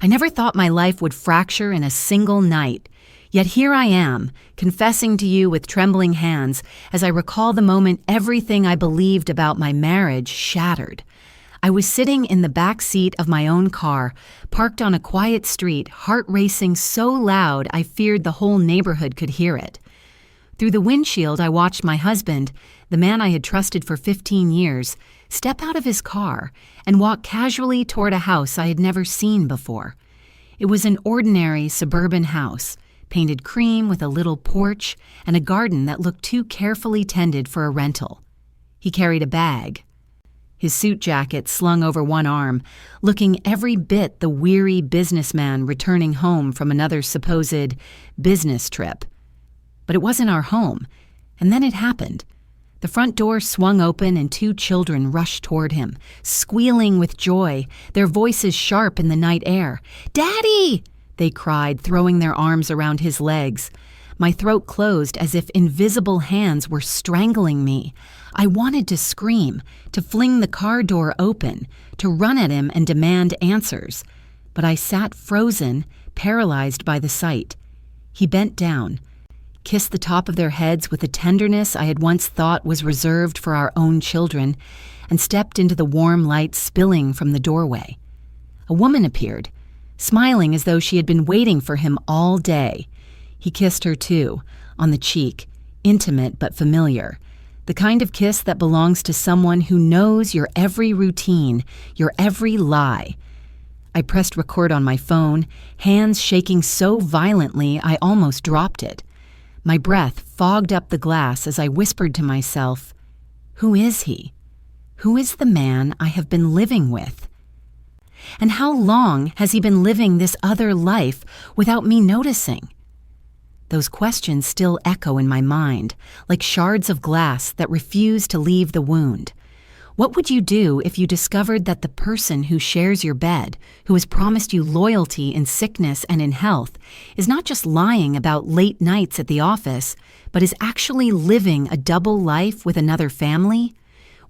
I never thought my life would fracture in a single night. Yet here I am, confessing to you with trembling hands as I recall the moment everything I believed about my marriage shattered. I was sitting in the back seat of my own car, parked on a quiet street, heart racing so loud I feared the whole neighborhood could hear it. Through the windshield, I watched my husband, the man I had trusted for 15 years, step out of his car and walk casually toward a house I had never seen before. It was an ordinary suburban house, painted cream with a little porch and a garden that looked too carefully tended for a rental. He carried a bag, his suit jacket slung over one arm, looking every bit the weary businessman returning home from another supposed business trip. But it wasn't our home, and then it happened. The front door swung open and 2 children rushed toward him, squealing with joy, their voices sharp in the night air. "Daddy!" they cried, throwing their arms around his legs. My throat closed as if invisible hands were strangling me. I wanted to scream, to fling the car door open, to run at him and demand answers. But I sat frozen, paralyzed by the sight. He bent down, kissed the top of their heads with a tenderness I had once thought was reserved for our own children, and stepped into the warm light spilling from the doorway. A woman appeared, smiling as though she had been waiting for him all day. He kissed her too, on the cheek, intimate but familiar, the kind of kiss that belongs to someone who knows your every routine, your every lie. I pressed record on my phone, hands shaking so violently I almost dropped it. My breath fogged up the glass as I whispered to myself, "Who is he? Who is the man I have been living with? And how long has he been living this other life without me noticing?" Those questions still echo in my mind, like shards of glass that refuse to leave the wound. What would you do if you discovered that the person who shares your bed, who has promised you loyalty in sickness and in health, is not just lying about late nights at the office, but is actually living a double life with another family?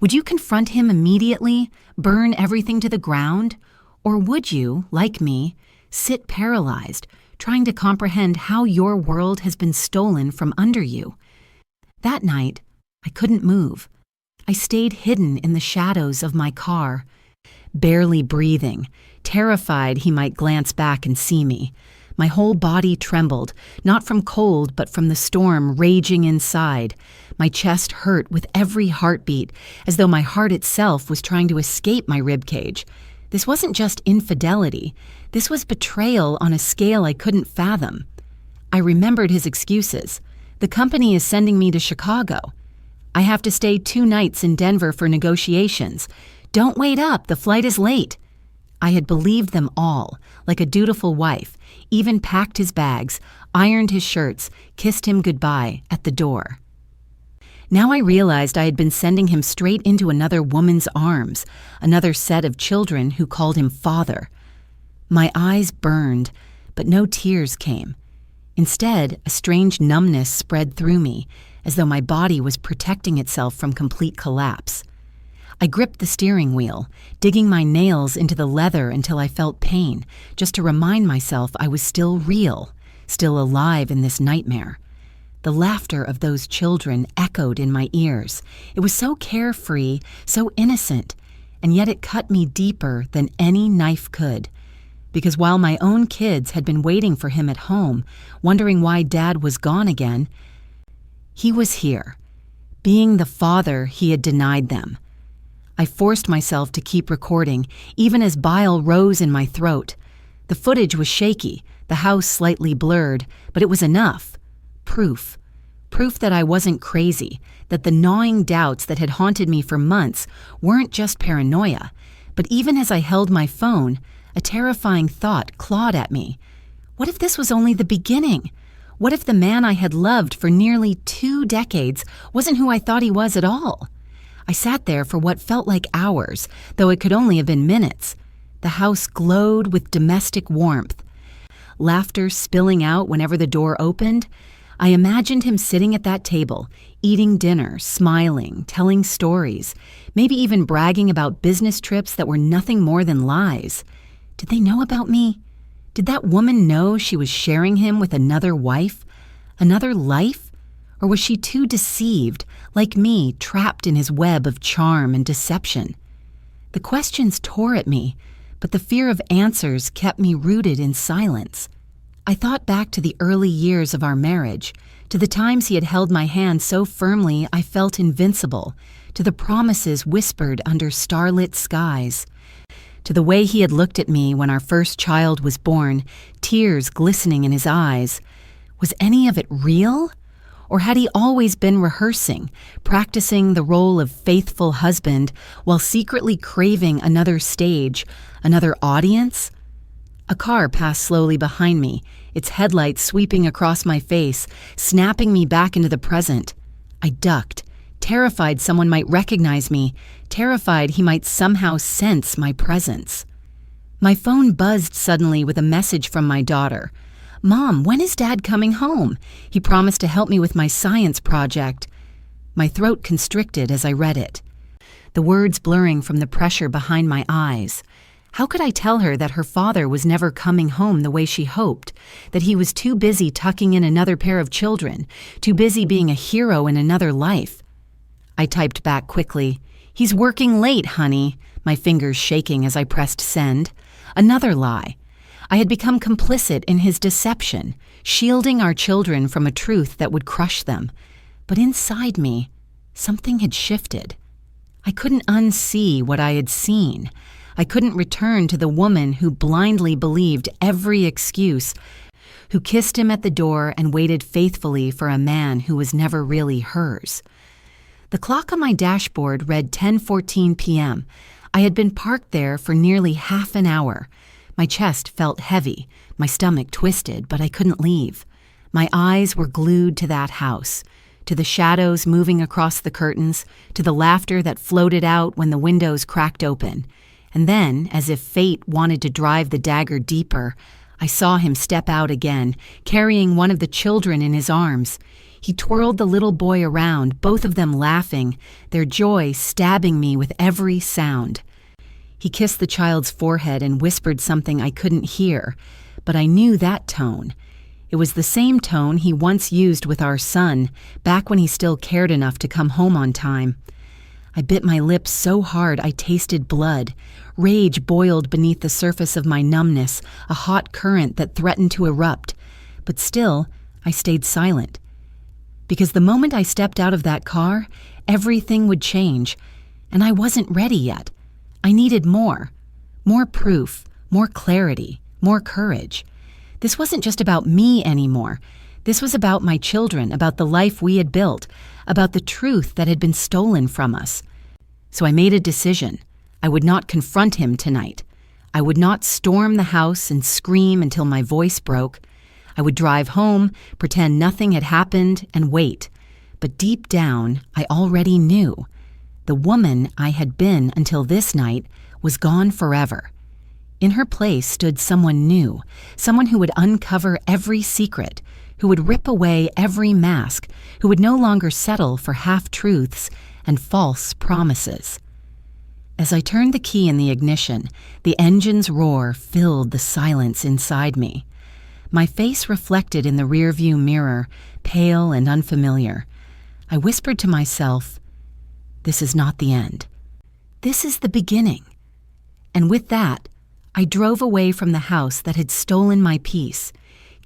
Would you confront him immediately, burn everything to the ground? Or would you, like me, sit paralyzed, trying to comprehend how your world has been stolen from under you? That night, I couldn't move. I stayed hidden in the shadows of my car, barely breathing, terrified he might glance back and see me. My whole body trembled, not from cold but from the storm raging inside. My chest hurt with every heartbeat, as though my heart itself was trying to escape my ribcage. This wasn't just infidelity. This was betrayal on a scale I couldn't fathom. I remembered his excuses. "The company is sending me to Chicago. I have to stay 2 nights in Denver for negotiations. Don't wait up, the flight is late." I had believed them all, like a dutiful wife, even packed his bags, ironed his shirts, kissed him goodbye at the door. Now I realized I had been sending him straight into another woman's arms, another set of children who called him father. My eyes burned, but no tears came. Instead, a strange numbness spread through me, as though my body was protecting itself from complete collapse. I gripped the steering wheel, digging my nails into the leather until I felt pain, just to remind myself I was still real, still alive in this nightmare. The laughter of those children echoed in my ears. It was so carefree, so innocent, and yet it cut me deeper than any knife could. Because while my own kids had been waiting for him at home, wondering why Dad was gone again, he was here, being the father he had denied them. I forced myself to keep recording, even as bile rose in my throat. The footage was shaky, the house slightly blurred, but it was enough. Proof. Proof that I wasn't crazy, that the gnawing doubts that had haunted me for months weren't just paranoia. But even as I held my phone, a terrifying thought clawed at me. What if this was only the beginning? What if the man I had loved for nearly 2 decades wasn't who I thought he was at all? I sat there for what felt like hours, though it could only have been minutes. The house glowed with domestic warmth. Laughter spilling out whenever the door opened. I imagined him sitting at that table, eating dinner, smiling, telling stories, maybe even bragging about business trips that were nothing more than lies. Did they know about me? Did that woman know she was sharing him with another wife, another life? Or was she too deceived, like me, trapped in his web of charm and deception? The questions tore at me, but the fear of answers kept me rooted in silence. I thought back to the early years of our marriage, to the times he had held my hand so firmly I felt invincible, to the promises whispered under starlit skies, to the way he had looked at me when our first child was born, tears glistening in his eyes. Was any of it real? Or had he always been rehearsing, practicing the role of faithful husband while secretly craving another stage, another audience? A car passed slowly behind me, its headlights sweeping across my face, snapping me back into the present. I ducked, terrified someone might recognize me, terrified he might somehow sense my presence. My phone buzzed suddenly with a message from my daughter. "Mom, when is Dad coming home? He promised to help me with my science project." My throat constricted as I read it, the words blurring from the pressure behind my eyes. How could I tell her that her father was never coming home the way she hoped, that he was too busy tucking in another pair of children, too busy being a hero in another life? I typed back quickly, "He's working late, honey," my fingers shaking as I pressed send. Another lie. I had become complicit in his deception, shielding our children from a truth that would crush them. But inside me, something had shifted. I couldn't unsee what I had seen. I couldn't return to the woman who blindly believed every excuse, who kissed him at the door and waited faithfully for a man who was never really hers. The clock on my dashboard read 10:14 p.m. I had been parked there for nearly half an hour. My chest felt heavy, my stomach twisted, but I couldn't leave. My eyes were glued to that house, to the shadows moving across the curtains, to the laughter that floated out when the windows cracked open. And then, as if fate wanted to drive the dagger deeper, I saw him step out again, carrying one of the children in his arms. He twirled the little boy around, both of them laughing, their joy stabbing me with every sound. He kissed the child's forehead and whispered something I couldn't hear, but I knew that tone. It was the same tone he once used with our son, back when he still cared enough to come home on time. I bit my lips so hard I tasted blood. Rage boiled beneath the surface of my numbness, a hot current that threatened to erupt. But still, I stayed silent. Because the moment I stepped out of that car, everything would change, and I wasn't ready yet. I needed more proof, more clarity, more courage. This wasn't just about me anymore. This was about my children, about the life we had built, about the truth that had been stolen from us. So I made a decision. I would not confront him tonight. I would not storm the house and scream until my voice broke. I would drive home, pretend nothing had happened, and wait. But deep down, I already knew. The woman I had been until this night was gone forever. In her place stood someone new, someone who would uncover every secret, who would rip away every mask, who would no longer settle for half-truths and false promises. As I turned the key in the ignition, the engine's roar filled the silence inside me. My face reflected in the rearview mirror, pale and unfamiliar. I whispered to myself, "This is not the end. This is the beginning." And with that, I drove away from the house that had stolen my peace,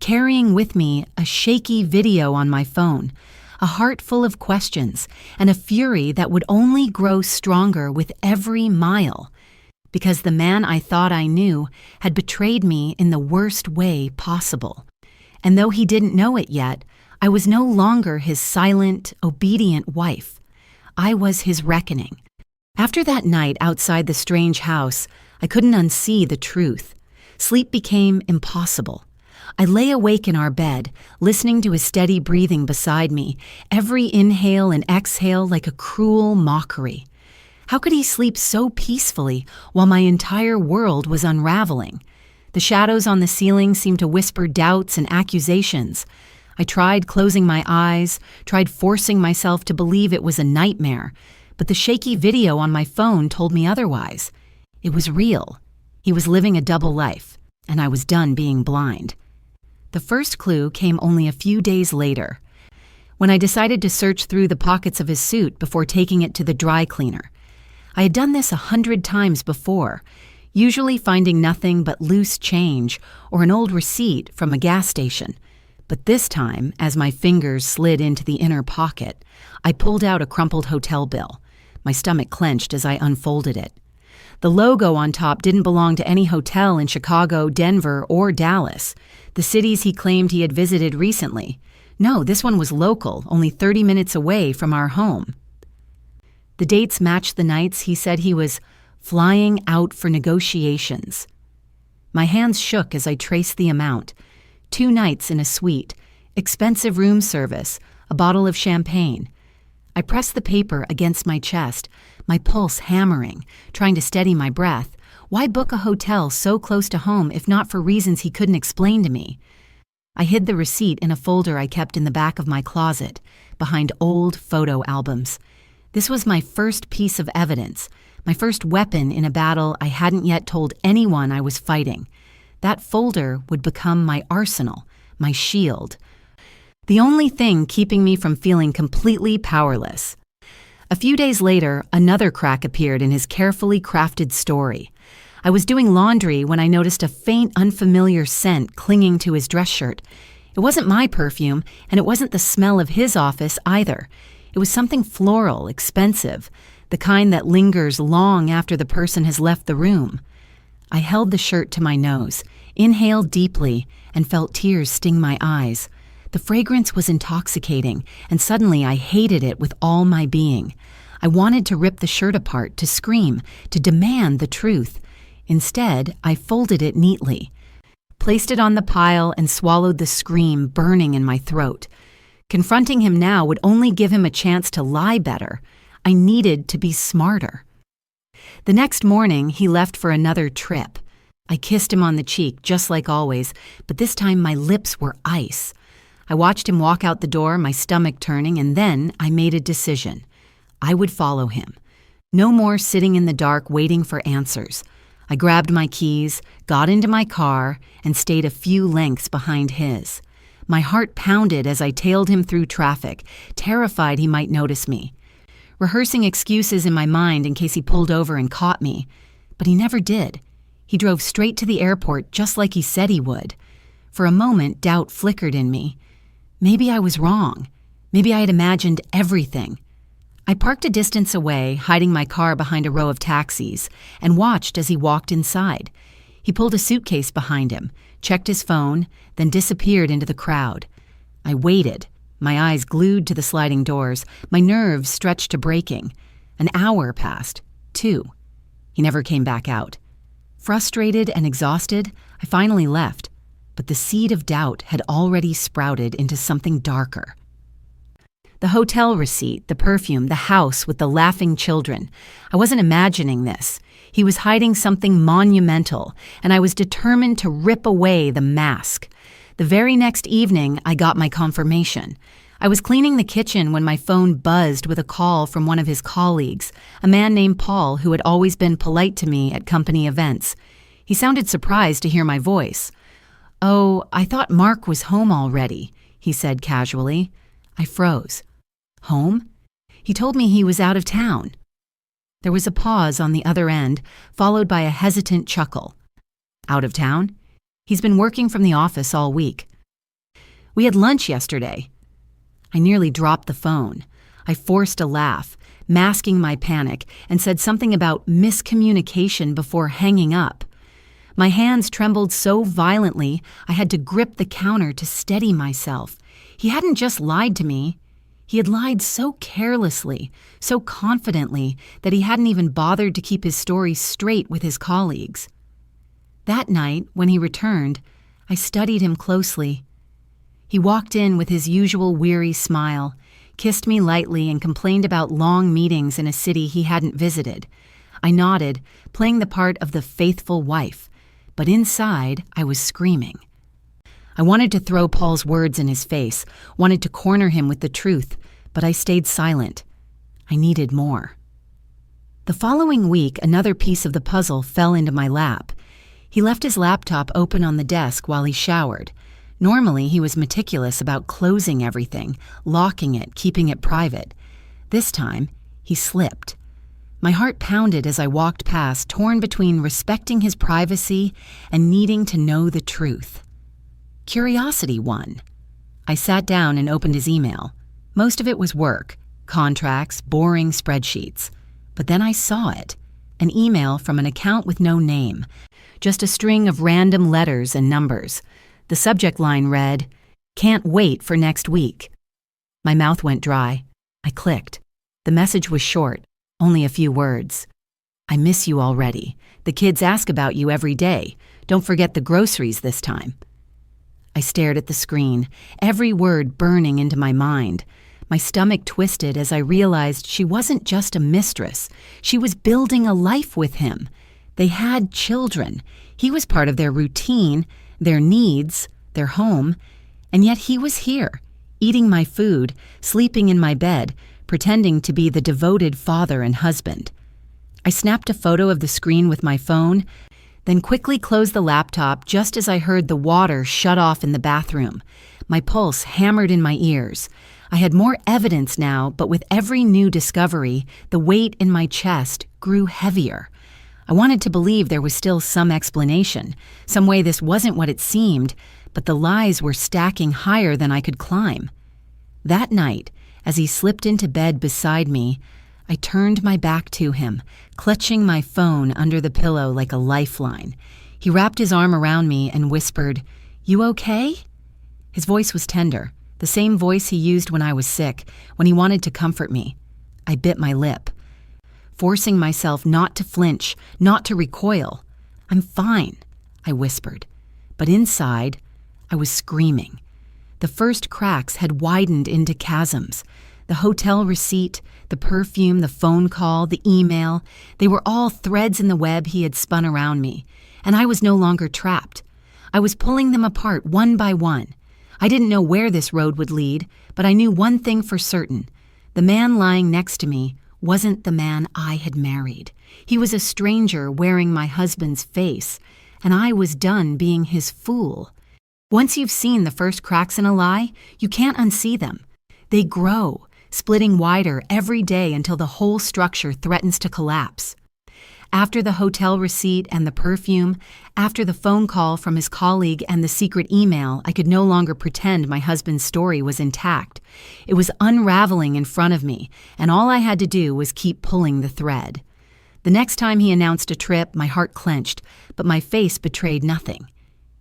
carrying with me a shaky video on my phone, a heart full of questions, and a fury that would only grow stronger with every mile, because the man I thought I knew had betrayed me in the worst way possible. And though he didn't know it yet, I was no longer his silent, obedient wife. I was his reckoning. After that night outside the strange house, I couldn't unsee the truth. Sleep became impossible. I lay awake in our bed, listening to his steady breathing beside me, every inhale and exhale like a cruel mockery. How could he sleep so peacefully while my entire world was unraveling? The shadows on the ceiling seemed to whisper doubts and accusations. I tried closing my eyes, tried forcing myself to believe it was a nightmare, but the shaky video on my phone told me otherwise. It was real. He was living a double life. and I was done being blind. The first clue came only a few days later, when I decided to search through the pockets of his suit before taking it to the dry cleaner. I had done this 100 times before, usually finding nothing but loose change or an old receipt from a gas station. But this time, as my fingers slid into the inner pocket, I pulled out a crumpled hotel bill. My stomach clenched as I unfolded it. The logo on top didn't belong to any hotel in Chicago, Denver, or Dallas, the cities he claimed he had visited recently. No, this one was local, only 30 minutes away from our home. The dates matched the nights he said he was flying out for negotiations. My hands shook as I traced the amount. 2 nights in a suite, expensive room service, a bottle of champagne. I pressed the paper against my chest, my pulse hammering, trying to steady my breath. Why book a hotel so close to home if not for reasons he couldn't explain to me? I hid the receipt in a folder I kept in the back of my closet, behind old photo albums. This was my first piece of evidence, my first weapon in a battle I hadn't yet told anyone I was fighting. That folder would become my arsenal, my shield. The only thing keeping me from feeling completely powerless. A few days later, another crack appeared in his carefully crafted story. I was doing laundry when I noticed a faint, unfamiliar scent clinging to his dress shirt. It wasn't my perfume, and it wasn't the smell of his office either. It was something floral, expensive, the kind that lingers long after the person has left the room. I held the shirt to my nose, inhaled deeply, and felt tears sting my eyes. The fragrance was intoxicating, and suddenly I hated it with all my being. I wanted to rip the shirt apart, to scream, to demand the truth. Instead, I folded it neatly, placed it on the pile, and swallowed the scream burning in my throat. Confronting him now would only give him a chance to lie better. I needed to be smarter. The next morning, he left for another trip. I kissed him on the cheek, just like always, but this time my lips were ice. I watched him walk out the door, my stomach turning, and then I made a decision. I would follow him. No more sitting in the dark waiting for answers. I grabbed my keys, got into my car, and stayed a few lengths behind his. My heart pounded as I tailed him through traffic, terrified he might notice me. Rehearsing excuses in my mind in case he pulled over and caught me. But he never did. He drove straight to the airport just like he said he would. For a moment, doubt flickered in me. Maybe I was wrong. Maybe I had imagined everything. I parked a distance away, hiding my car behind a row of taxis, and watched as he walked inside. He pulled a suitcase behind him, checked his phone, then disappeared into the crowd. I waited, my eyes glued to the sliding doors, my nerves stretched to breaking. An hour passed, 2. He never came back out. Frustrated and exhausted, I finally left, but the seed of doubt had already sprouted into something darker. The hotel receipt, the perfume, the house with the laughing children. I wasn't imagining this. He was hiding something monumental, and I was determined to rip away the mask. The very next evening, I got my confirmation. I was cleaning the kitchen when my phone buzzed with a call from one of his colleagues, a man named Paul who had always been polite to me at company events. He sounded surprised to hear my voice. "Oh, I thought Mark was home already," he said casually. I froze. Home? He told me he was out of town. There was a pause on the other end, followed by a hesitant chuckle. Out of town? He's been working from the office all week. We had lunch yesterday. I nearly dropped the phone. I forced a laugh, masking my panic, and said something about miscommunication before hanging up. My hands trembled so violently I had to grip the counter to steady myself. He hadn't just lied to me. He had lied so carelessly, so confidently, that he hadn't even bothered to keep his story straight with his colleagues. That night, when he returned, I studied him closely. He walked in with his usual weary smile, kissed me lightly, and complained about long meetings in a city he hadn't visited. I nodded, playing the part of the faithful wife, but inside I was screaming. I wanted to throw Paul's words in his face, wanted to corner him with the truth, but I stayed silent. I needed more. The following week, another piece of the puzzle fell into my lap. He left his laptop open on the desk while he showered. Normally, he was meticulous about closing everything, locking it, keeping it private. This time, he slipped. My heart pounded as I walked past, torn between respecting his privacy and needing to know the truth. Curiosity won. I sat down and opened his email. Most of it was work, contracts, boring spreadsheets. But then I saw it, an email from an account with no name, just a string of random letters and numbers. The subject line read, "Can't wait for next week." My mouth went dry. I clicked. The message was short, only a few words. "I miss you already. The kids ask about you every day. Don't forget the groceries this time." I stared at the screen, every word burning into my mind. My stomach twisted as I realized she wasn't just a mistress. She was building a life with him. They had children. He was part of their routine, their needs, their home, and yet he was here, eating my food, sleeping in my bed, pretending to be the devoted father and husband. I snapped a photo of the screen with my phone, then quickly closed the laptop just as I heard the water shut off in the bathroom. My pulse hammered in my ears. I had more evidence now, but with every new discovery, the weight in my chest grew heavier. I wanted to believe there was still some explanation, some way this wasn't what it seemed, but the lies were stacking higher than I could climb. That night, as he slipped into bed beside me, I turned my back to him, clutching my phone under the pillow like a lifeline. He wrapped his arm around me and whispered, "You okay?" His voice was tender, the same voice he used when I was sick, when he wanted to comfort me. I bit my lip, forcing myself not to flinch, not to recoil. "I'm fine," I whispered. But inside, I was screaming. The first cracks had widened into chasms. The hotel receipt, the perfume, the phone call, the email, they were all threads in the web he had spun around me, and I was no longer trapped. I was pulling them apart one by one. I didn't know where this road would lead, but I knew one thing for certain. The man lying next to me wasn't the man I had married. He was a stranger wearing my husband's face, and I was done being his fool. Once you've seen the first cracks in a lie, you can't unsee them. They grow, splitting wider every day until the whole structure threatens to collapse. After the hotel receipt and the perfume, after the phone call from his colleague and the secret email, I could no longer pretend my husband's story was intact. It was unraveling in front of me, and all I had to do was keep pulling the thread. The next time he announced a trip, my heart clenched, but my face betrayed nothing.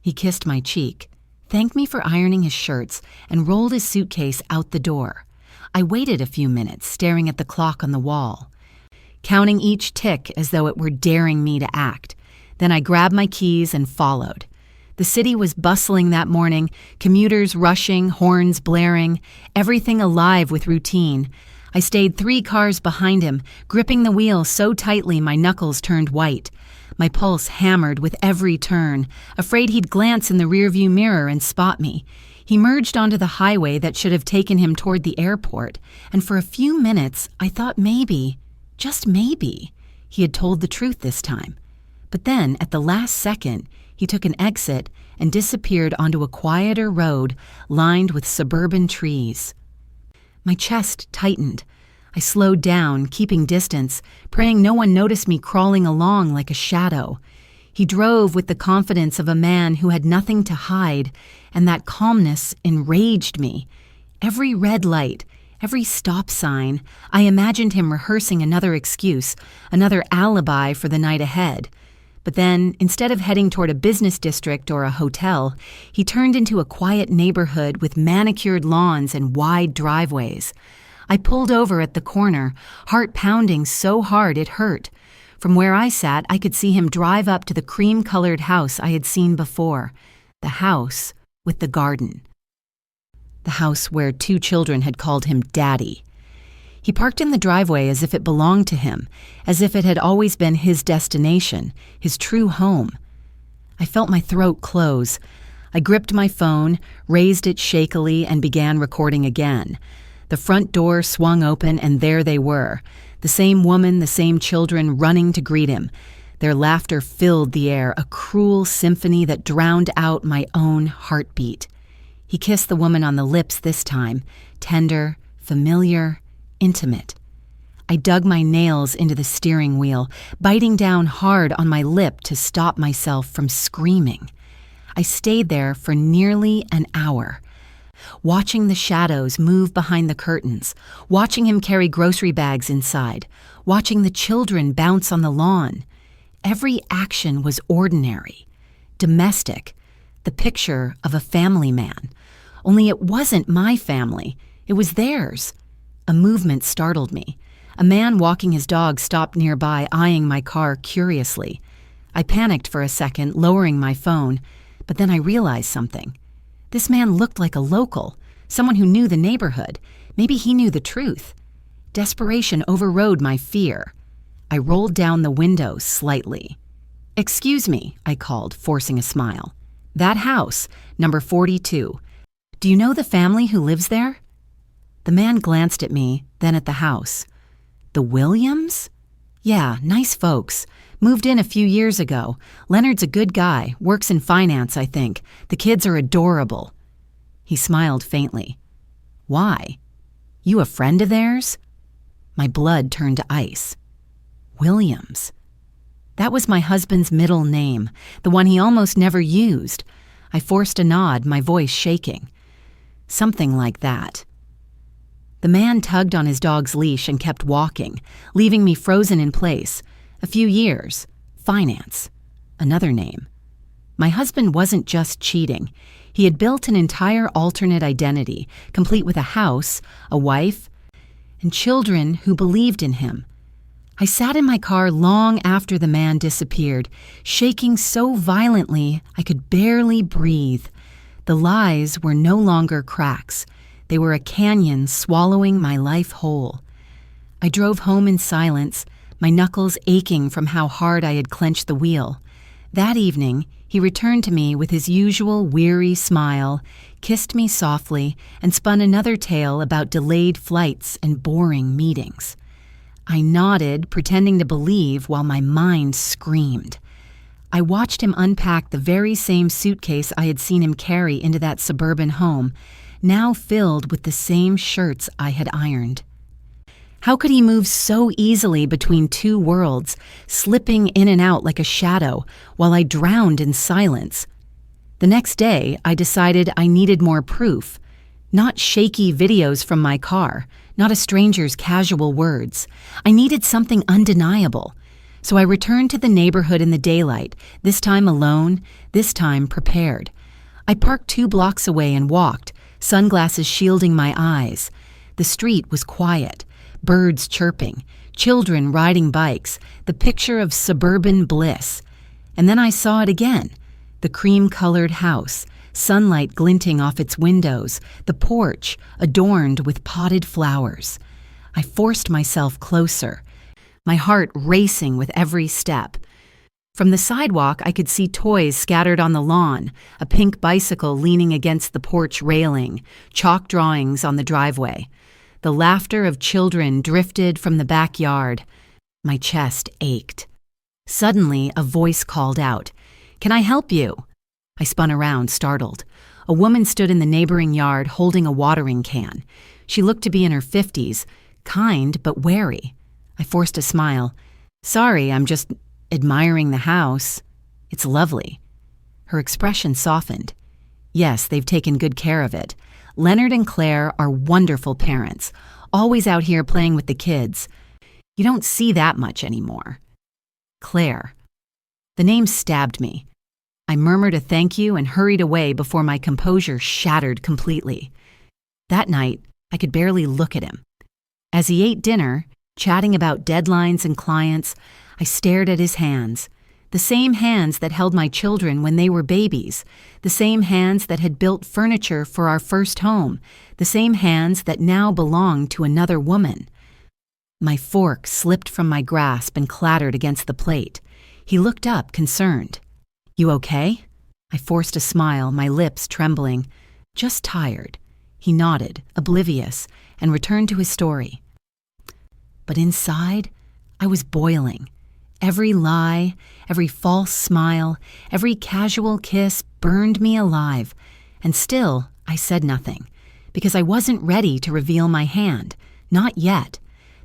He kissed my cheek, thanked me for ironing his shirts, and rolled his suitcase out the door. I waited a few minutes, staring at the clock on the wall, counting each tick as though it were daring me to act. Then I grabbed my keys and followed. The city was bustling that morning, commuters rushing, horns blaring, everything alive with routine. I stayed 3 cars behind him, gripping the wheel so tightly my knuckles turned white. My pulse hammered with every turn, afraid he'd glance in the rearview mirror and spot me. He merged onto the highway that should have taken him toward the airport, and for a few minutes I thought maybe, just maybe, he had told the truth this time. But then, at the last second, he took an exit and disappeared onto a quieter road lined with suburban trees. My chest tightened. I slowed down, keeping distance, praying no one noticed me crawling along like a shadow. He drove with the confidence of a man who had nothing to hide, and that calmness enraged me. Every red light, every stop sign, I imagined him rehearsing another excuse, another alibi for the night ahead. But then, instead of heading toward a business district or a hotel, he turned into a quiet neighborhood with manicured lawns and wide driveways. I pulled over at the corner, heart pounding so hard it hurt. From where I sat, I could see him drive up to the cream-colored house I had seen before, the house with the garden. The house where 2 children had called him Daddy. He parked in the driveway as if it belonged to him, as if it had always been his destination, his true home. I felt my throat close. I gripped my phone, raised it shakily, and began recording again. The front door swung open, and there they were, the same woman, the same children running to greet him. Their laughter filled the air, a cruel symphony that drowned out my own heartbeat. He kissed the woman on the lips this time, tender, familiar, intimate. I dug my nails into the steering wheel, biting down hard on my lip to stop myself from screaming. I stayed there for nearly an hour, watching the shadows move behind the curtains, watching him carry grocery bags inside, watching the children bounce on the lawn. Every action was ordinary, domestic, the picture of a family man. Only it wasn't my family, it was theirs. A movement startled me. A man walking his dog stopped nearby, eyeing my car curiously. I panicked for a second, lowering my phone, but then I realized something. This man looked like a local, someone who knew the neighborhood. Maybe he knew the truth. Desperation overrode my fear. I rolled down the window slightly. "Excuse me," I called, forcing a smile. "That house, number 42. Do you know the family who lives there?" The man glanced at me, then at the house. "The Williams? Yeah, nice folks. Moved in a few years ago. Leonard's a good guy, works in finance, I think. The kids are adorable." He smiled faintly. "Why? You a friend of theirs?" My blood turned to ice. Williams. That was my husband's middle name, the one he almost never used. I forced a nod, my voice shaking. Something like that. The man tugged on his dog's leash and kept walking, leaving me frozen in place. A few years. Finance. Another name. My husband wasn't just cheating. He had built an entire alternate identity, complete with a house, a wife, and children who believed in him. I sat in my car long after the man disappeared, shaking so violently I could barely breathe. The lies were no longer cracks. They were a canyon swallowing my life whole. I drove home in silence, my knuckles aching from how hard I had clenched the wheel. That evening, he returned to me with his usual weary smile, kissed me softly, and spun another tale about delayed flights and boring meetings. I nodded, pretending to believe while my mind screamed. I watched him unpack the very same suitcase I had seen him carry into that suburban home, now filled with the same shirts I had ironed. How could he move so easily between two worlds, slipping in and out like a shadow, while I drowned in silence? The next day, I decided I needed more proof. Not shaky videos from my car, not a stranger's casual words. I needed something undeniable. So I returned to the neighborhood in the daylight, this time alone, this time prepared. I parked 2 blocks away and walked, sunglasses shielding my eyes. The street was quiet, birds chirping, children riding bikes, the picture of suburban bliss. And then I saw it again, the cream-colored house, sunlight glinting off its windows, the porch adorned with potted flowers. I forced myself closer, my heart racing with every step. From the sidewalk, I could see toys scattered on the lawn, a pink bicycle leaning against the porch railing, chalk drawings on the driveway. The laughter of children drifted from the backyard. My chest ached. Suddenly, a voice called out, "Can I help you?" I spun around, startled. A woman stood in the neighboring yard holding a watering can. She looked to be in her 50s, kind but wary. I forced a smile. "Sorry, I'm just admiring the house. It's lovely." Her expression softened. "Yes, they've taken good care of it. Leonard and Claire are wonderful parents, always out here playing with the kids. You don't see that much anymore." Claire. The name stabbed me. I murmured a thank you and hurried away before my composure shattered completely. That night, I could barely look at him. As he ate dinner, chatting about deadlines and clients, I stared at his hands. The same hands that held my children when they were babies, the same hands that had built furniture for our first home, the same hands that now belonged to another woman. My fork slipped from my grasp and clattered against the plate. He looked up, concerned. "You okay?" I forced a smile, my lips trembling. "Just tired." He nodded, oblivious, and returned to his story. But inside, I was boiling. Every lie, every false smile, every casual kiss burned me alive, and still I said nothing, because I wasn't ready to reveal my hand. Not yet.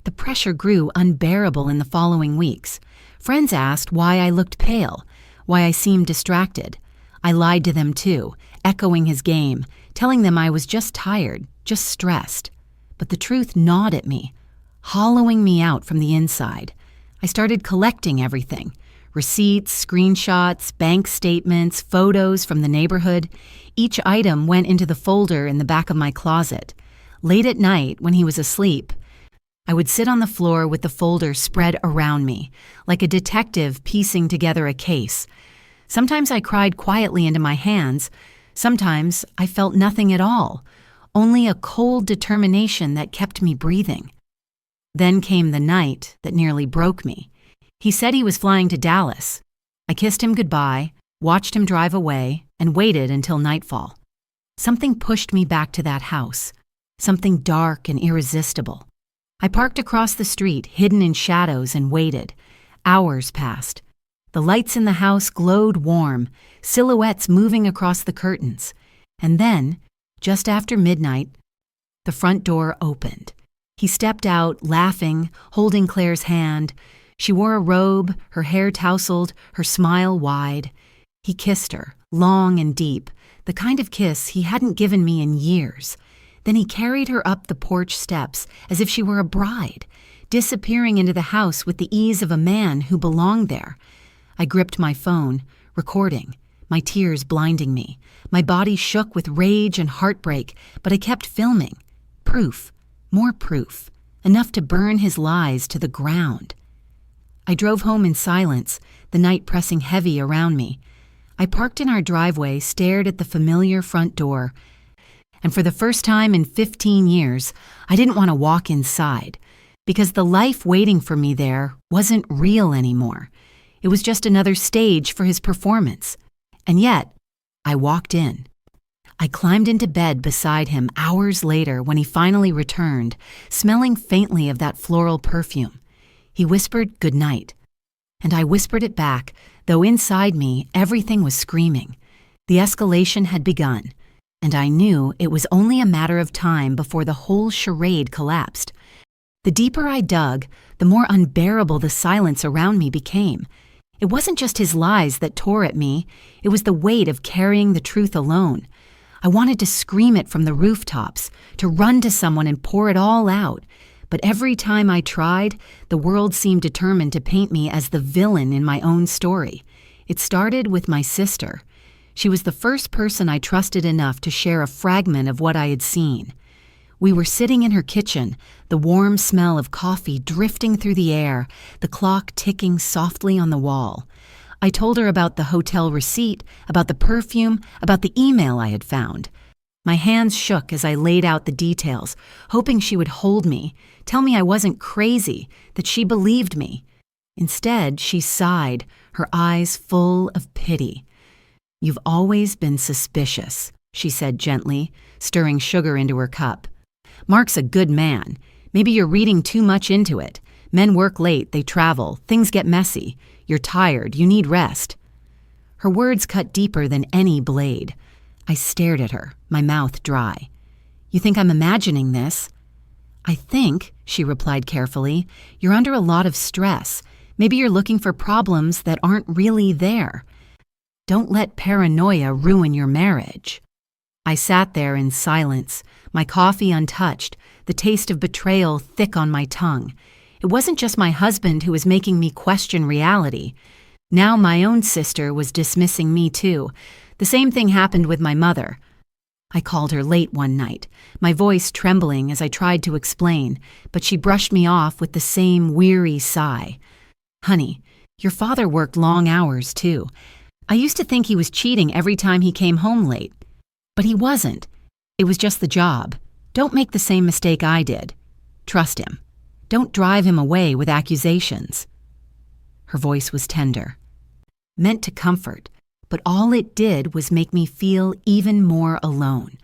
The pressure grew unbearable in the following weeks. Friends asked why I looked pale, why I seemed distracted. I lied to them too, echoing his game, telling them I was just tired, just stressed. But the truth gnawed at me, hollowing me out from the inside. I started collecting everything: receipts, screenshots, bank statements, photos from the neighborhood. Each item went into the folder in the back of my closet. Late at night, when he was asleep, I would sit on the floor with the folder spread around me, like a detective piecing together a case. Sometimes I cried quietly into my hands. Sometimes I felt nothing at all, only a cold determination that kept me breathing. Then came the night that nearly broke me. He said he was flying to Dallas. I kissed him goodbye, watched him drive away, and waited until nightfall. Something pushed me back to that house, something dark and irresistible. I parked across the street, hidden in shadows, and waited. Hours passed. The lights in the house glowed warm, silhouettes moving across the curtains. And then, just after midnight, the front door opened. He stepped out, laughing, holding Claire's hand. She wore a robe, her hair tousled, her smile wide. He kissed her, long and deep, the kind of kiss he hadn't given me in years. Then he carried her up the porch steps as if she were a bride, disappearing into the house with the ease of a man who belonged there. I gripped my phone, recording, my tears blinding me. My body shook with rage and heartbreak, but I kept filming. Proof, more proof, enough to burn his lies to the ground. I drove home in silence, the night pressing heavy around me. I parked in our driveway, stared at the familiar front door, and for the first time in 15 years, I didn't want to walk inside, because the life waiting for me there wasn't real anymore. It was just another stage for his performance. And yet, I walked in. I climbed into bed beside him hours later when he finally returned, smelling faintly of that floral perfume. He whispered good night, and I whispered it back, though inside me everything was screaming. The escalation had begun, and I knew it was only a matter of time before the whole charade collapsed. The deeper I dug, the more unbearable the silence around me became. It wasn't just his lies that tore at me, it was the weight of carrying the truth alone. I wanted to scream it from the rooftops, to run to someone and pour it all out. But every time I tried, the world seemed determined to paint me as the villain in my own story. It started with my sister. She was the first person I trusted enough to share a fragment of what I had seen. We were sitting in her kitchen, the warm smell of coffee drifting through the air, the clock ticking softly on the wall. I told her about the hotel receipt, about the perfume, about the email I had found. My hands shook as I laid out the details, hoping she would hold me, tell me I wasn't crazy, that she believed me. Instead, she sighed, her eyes full of pity. "You've always been suspicious," she said gently, stirring sugar into her cup. "Mark's a good man. Maybe you're reading too much into it. Men work late, they travel, things get messy. You're tired, you need rest." Her words cut deeper than any blade. I stared at her, my mouth dry. "You think I'm imagining this?" "I think," she replied carefully, "you're under a lot of stress. Maybe you're looking for problems that aren't really there. Don't let paranoia ruin your marriage." I sat there in silence, my coffee untouched, the taste of betrayal thick on my tongue. It wasn't just my husband who was making me question reality. Now my own sister was dismissing me too. The same thing happened with my mother. I called her late one night, my voice trembling as I tried to explain, but she brushed me off with the same weary sigh. "Honey, your father worked long hours too. I used to think he was cheating every time he came home late. But he wasn't. It was just the job. Don't make the same mistake I did. Trust him. Don't drive him away with accusations." Her voice was tender, meant to comfort, but all it did was make me feel even more alone.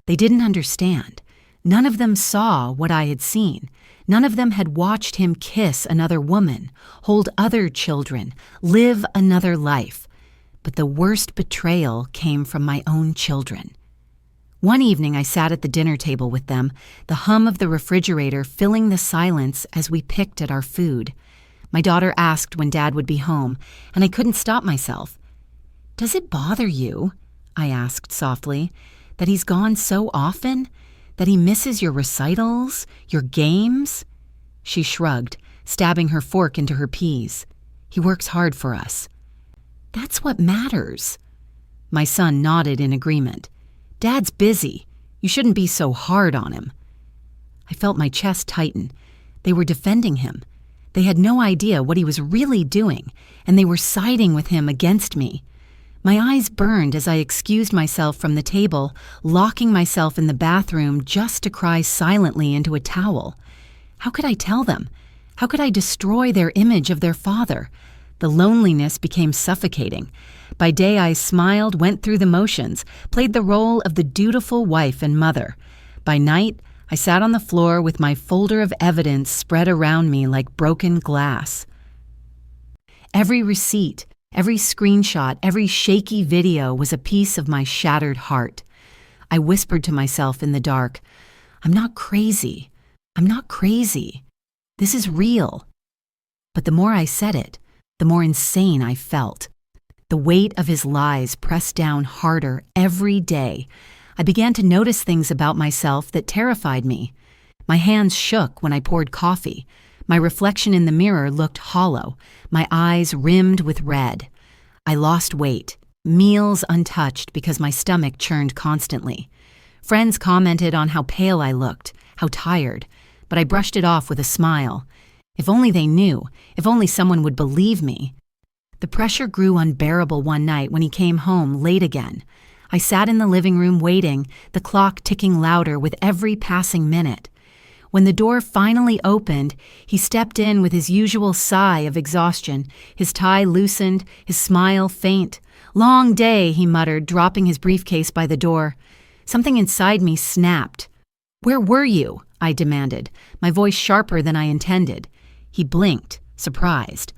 They didn't understand. None of them saw what I had seen. None of them had watched him kiss another woman, hold other children, live another life. But the worst betrayal came from my own children. One evening I sat at the dinner table with them, the hum of the refrigerator filling the silence as we picked at our food. My daughter asked when Dad would be home, and I couldn't stop myself. "Does it bother you," I asked softly, "that he's gone so often? That he misses your recitals, your games?" She shrugged, stabbing her fork into her peas. "He works hard for us." "That's what matters." My son nodded in agreement. "Dad's busy. You shouldn't be so hard on him." I felt my chest tighten. They were defending him. They had no idea what he was really doing, and they were siding with him against me. My eyes burned as I excused myself from the table, locking myself in the bathroom just to cry silently into a towel. How could I tell them? How could I destroy their image of their father? The loneliness became suffocating. By day I smiled, went through the motions, played the role of the dutiful wife and mother. By night, I sat on the floor with my folder of evidence spread around me like broken glass. Every receipt, every screenshot, every shaky video was a piece of my shattered heart. I whispered to myself in the dark, "I'm not crazy. I'm not crazy. This is real." But the more I said it, the more insane I felt. The weight of his lies pressed down harder every day. I began to notice things about myself that terrified me. My hands shook when I poured coffee. My reflection in the mirror looked hollow, my eyes rimmed with red. I lost weight, meals untouched because my stomach churned constantly. Friends commented on how pale I looked, how tired, but I brushed it off with a smile. If only they knew, if only someone would believe me. The pressure grew unbearable one night when he came home late again. I sat in the living room waiting, the clock ticking louder with every passing minute. When the door finally opened, he stepped in with his usual sigh of exhaustion, his tie loosened, his smile faint. "Long day," he muttered, dropping his briefcase by the door. Something inside me snapped. "Where were you?" I demanded, my voice sharper than I intended. He blinked, surprised.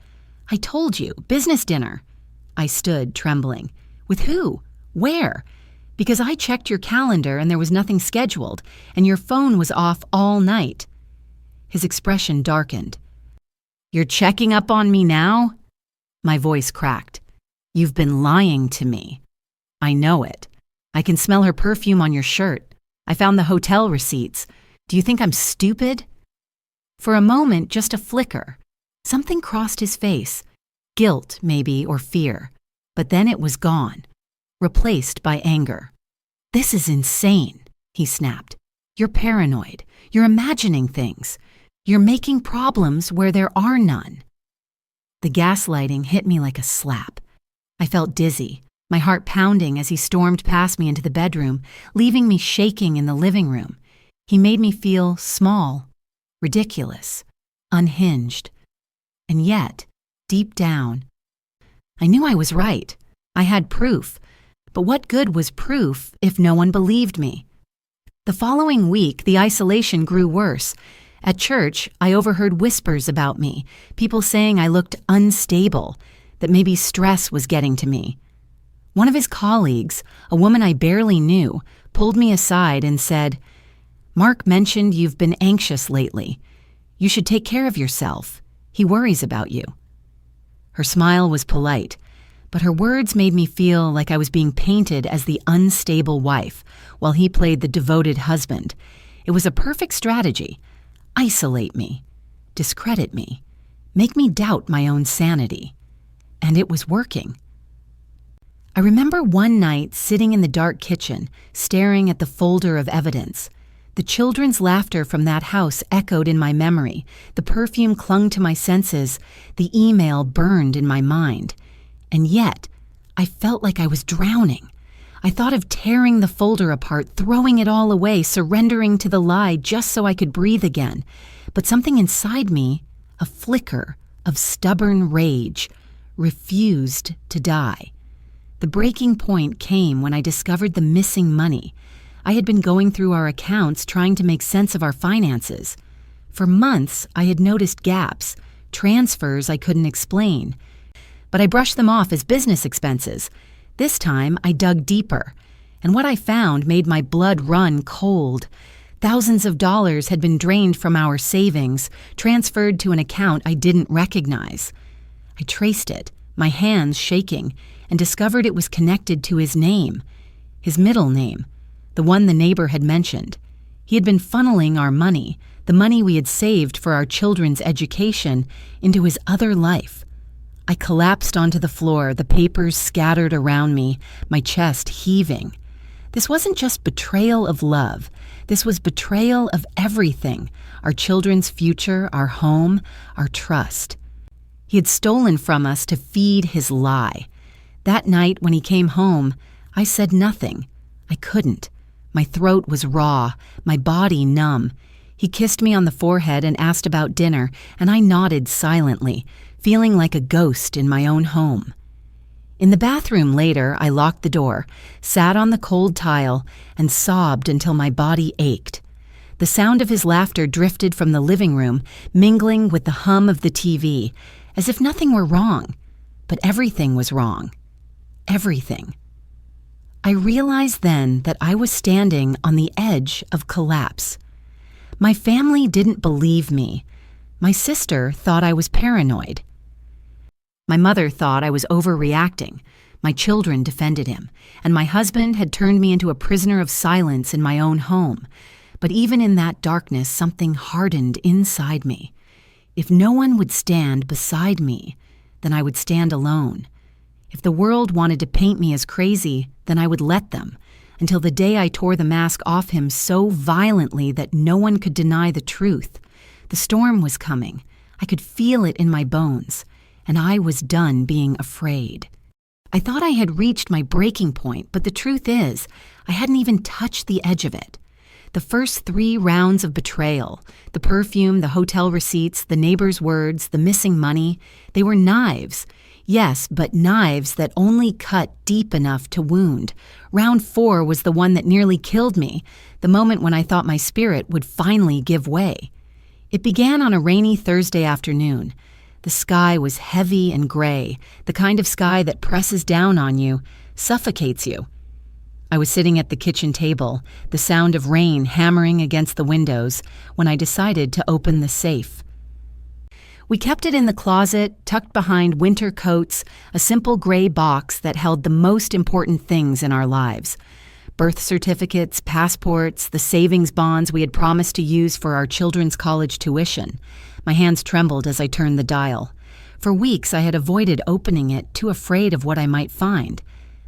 "I told you, business dinner." I stood, trembling. "With who? Where?" "Because I checked your calendar and there was nothing scheduled, and your phone was off all night." His expression darkened. "You're checking up on me now?" My voice cracked. "You've been lying to me." "I know it. I can smell her perfume on your shirt. I found the hotel receipts. Do you think I'm stupid?" For a moment, just a flicker. Something crossed his face. Guilt, maybe, or fear. But then it was gone, replaced by anger. "This is insane," he snapped. "You're paranoid. You're imagining things. You're making problems where there are none." The gaslighting hit me like a slap. I felt dizzy, my heart pounding as he stormed past me into the bedroom, leaving me shaking in the living room. He made me feel small, ridiculous, unhinged. And yet, deep down, I knew I was right. I had proof. But what good was proof if no one believed me? The following week, the isolation grew worse. At church, I overheard whispers about me, people saying I looked unstable, that maybe stress was getting to me. One of his colleagues, a woman I barely knew, pulled me aside and said, "Mark mentioned you've been anxious lately. You should take care of yourself. He worries about you." Her smile was polite, but her words made me feel like I was being painted as the unstable wife, while he played the devoted husband. It was a perfect strategy. Isolate me, discredit me, make me doubt my own sanity. And it was working. I remember one night sitting in the dark kitchen, staring at the folder of evidence. The children's laughter from that house echoed in my memory. The perfume clung to my senses. The email burned in my mind. And yet, I felt like I was drowning. I thought of tearing the folder apart, throwing it all away, surrendering to the lie just so I could breathe again. But something inside me, a flicker of stubborn rage, refused to die. The breaking point came when I discovered the missing money. I had been going through our accounts trying to make sense of our finances. For months, I had noticed gaps, transfers I couldn't explain, but I brushed them off as business expenses. This time, I dug deeper, and what I found made my blood run cold. Thousands of dollars had been drained from our savings, transferred to an account I didn't recognize. I traced it, my hands shaking, and discovered it was connected to his name, his middle name, the one the neighbor had mentioned. He had been funneling our money, the money we had saved for our children's education, into his other life. I collapsed onto the floor, the papers scattered around me, my chest heaving. This wasn't just betrayal of love. This was betrayal of everything, our children's future, our home, our trust. He had stolen from us to feed his lie. That night when he came home, I said nothing. I couldn't. My throat was raw, my body numb. He kissed me on the forehead and asked about dinner, and I nodded silently, feeling like a ghost in my own home. In the bathroom later, I locked the door, sat on the cold tile, and sobbed until my body ached. The sound of his laughter drifted from the living room, mingling with the hum of the TV, as if nothing were wrong. But everything was wrong. Everything. I realized then that I was standing on the edge of collapse. My family didn't believe me. My sister thought I was paranoid. My mother thought I was overreacting. My children defended him, and my husband had turned me into a prisoner of silence in my own home. But even in that darkness, something hardened inside me. If no one would stand beside me, then I would stand alone. If the world wanted to paint me as crazy, then I would let them, until the day I tore the mask off him so violently that no one could deny the truth. The storm was coming. I could feel it in my bones, and I was done being afraid. I thought I had reached my breaking point, but the truth is, I hadn't even touched the edge of it. The first 3 rounds of betrayal, the perfume, the hotel receipts, the neighbor's words, the missing money, they were knives. Yes, but knives that only cut deep enough to wound. Round 4 was the one that nearly killed me, the moment when I thought my spirit would finally give way. It began on a rainy Thursday afternoon. The sky was heavy and gray, the kind of sky that presses down on you, suffocates you. I was sitting at the kitchen table, the sound of rain hammering against the windows, when I decided to open the safe. We kept it in the closet, tucked behind winter coats, a simple gray box that held the most important things in our lives. Birth certificates, passports, the savings bonds we had promised to use for our children's college tuition. My hands trembled as I turned the dial. For weeks I had avoided opening it, too afraid of what I might find.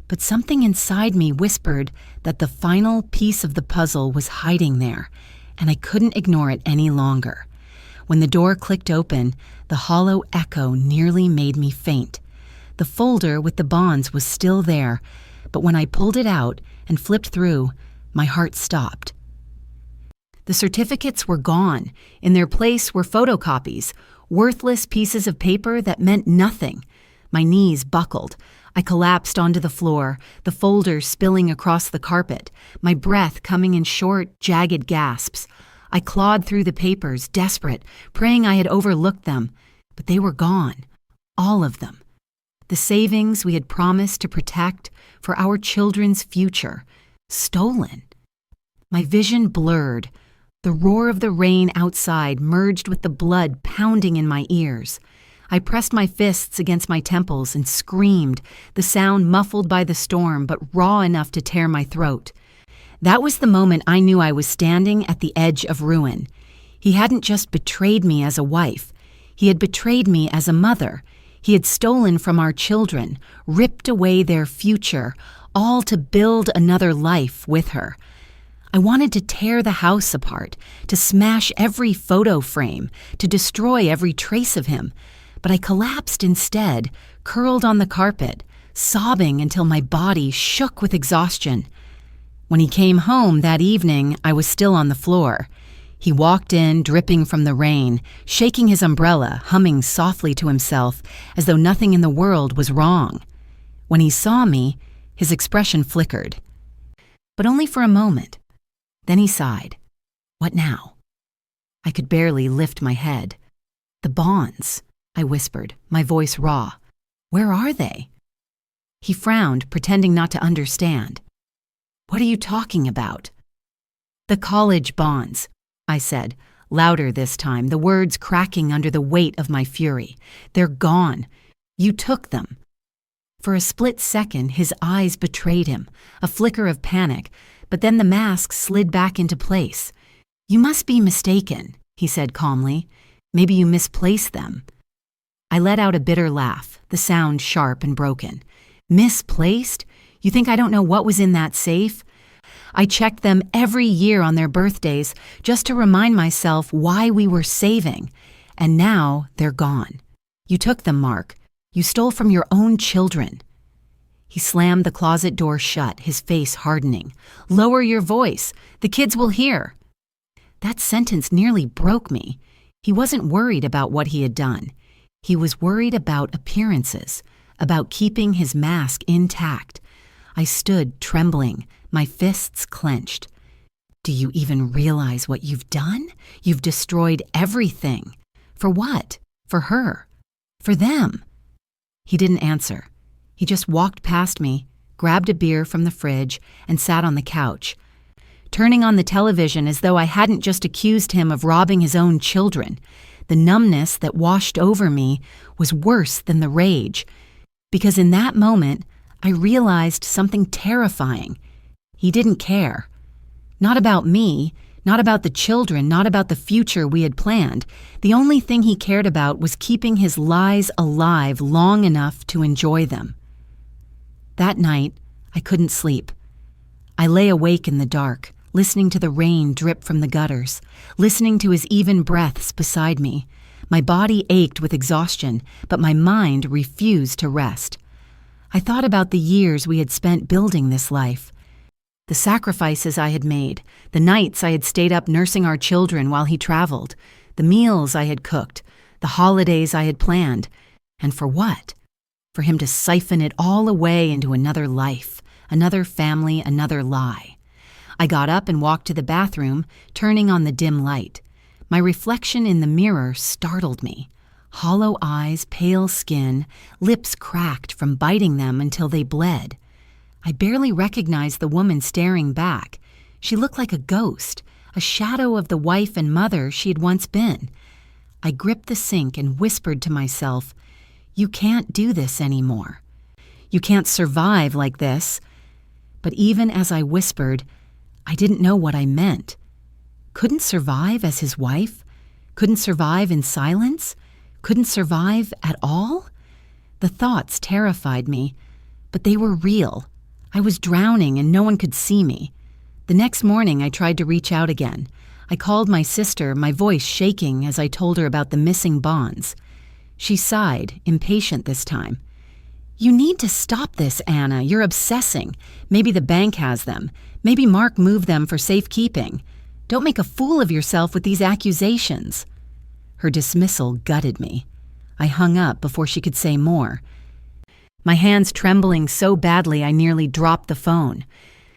But something inside me whispered that the final piece of the puzzle was hiding there, and I couldn't ignore it any longer. When the door clicked open, the hollow echo nearly made me faint. The folder with the bonds was still there, but when I pulled it out and flipped through, my heart stopped. The certificates were gone. In their place were photocopies, worthless pieces of paper that meant nothing. My knees buckled. I collapsed onto the floor, the folder spilling across the carpet, my breath coming in short, jagged gasps. I clawed through the papers, desperate, praying I had overlooked them, but they were gone, all of them. The savings we had promised to protect for our children's future, stolen. My vision blurred. The roar of the rain outside merged with the blood pounding in my ears. I pressed my fists against my temples and screamed, the sound muffled by the storm but raw enough to tear my throat. That was the moment I knew I was standing at the edge of ruin. He hadn't just betrayed me as a wife. He had betrayed me as a mother. He had stolen from our children, ripped away their future, all to build another life with her. I wanted to tear the house apart, to smash every photo frame, to destroy every trace of him. But I collapsed instead, curled on the carpet, sobbing until my body shook with exhaustion. When he came home that evening, I was still on the floor. He walked in, dripping from the rain, shaking his umbrella, humming softly to himself, as though nothing in the world was wrong. When he saw me, his expression flickered. But only for a moment. Then he sighed. What now? I could barely lift my head. "The bonds," I whispered, my voice raw. "Where are they?" He frowned, pretending not to understand. "What are you talking about?" "The college bonds," I said, louder this time, the words cracking under the weight of my fury. "They're gone. You took them." For a split second, his eyes betrayed him, a flicker of panic, but then the mask slid back into place. "You must be mistaken," he said calmly. "Maybe you misplaced them." I let out a bitter laugh, the sound sharp and broken. "Misplaced? You think I don't know what was in that safe? I checked them every year on their birthdays just to remind myself why we were saving. And now they're gone. You took them, Mark. You stole from your own children." He slammed the closet door shut, his face hardening. "Lower your voice. The kids will hear." That sentence nearly broke me. He wasn't worried about what he had done. He was worried about appearances, about keeping his mask intact. I stood trembling, my fists clenched. "Do you even realize what you've done? You've destroyed everything. For what? For her? For them?" He didn't answer. He just walked past me, grabbed a beer from the fridge, and sat on the couch, turning on the television as though I hadn't just accused him of robbing his own children. The numbness that washed over me was worse than the rage, because in that moment, I realized something terrifying. He didn't care. Not about me, not about the children, not about the future we had planned. The only thing he cared about was keeping his lies alive long enough to enjoy them. That night, I couldn't sleep. I lay awake in the dark, listening to the rain drip from the gutters, listening to his even breaths beside me. My body ached with exhaustion, but my mind refused to rest. I thought about the years we had spent building this life, the sacrifices I had made, the nights I had stayed up nursing our children while he traveled, the meals I had cooked, the holidays I had planned. And for what? For him to siphon it all away into another life, another family, another lie. I got up and walked to the bathroom, turning on the dim light. My reflection in the mirror startled me. Hollow eyes, pale skin, lips cracked from biting them until they bled. I barely recognized the woman staring back. She looked like a ghost, a shadow of the wife and mother she had once been. I gripped the sink and whispered to myself, "You can't do this anymore. You can't survive like this." But even as I whispered, I didn't know what I meant. Couldn't survive as his wife? Couldn't survive in silence? Couldn't survive at all? The thoughts terrified me, but they were real. I was drowning and no one could see me. The next morning, I tried to reach out again. I called my sister, my voice shaking as I told her about the missing bonds. She sighed, impatient this time. "You need to stop this, Anna. You're obsessing. Maybe the bank has them. Maybe Mark moved them for safekeeping. Don't make a fool of yourself with these accusations." Her dismissal gutted me. I hung up before she could say more, my hands trembling so badly I nearly dropped the phone.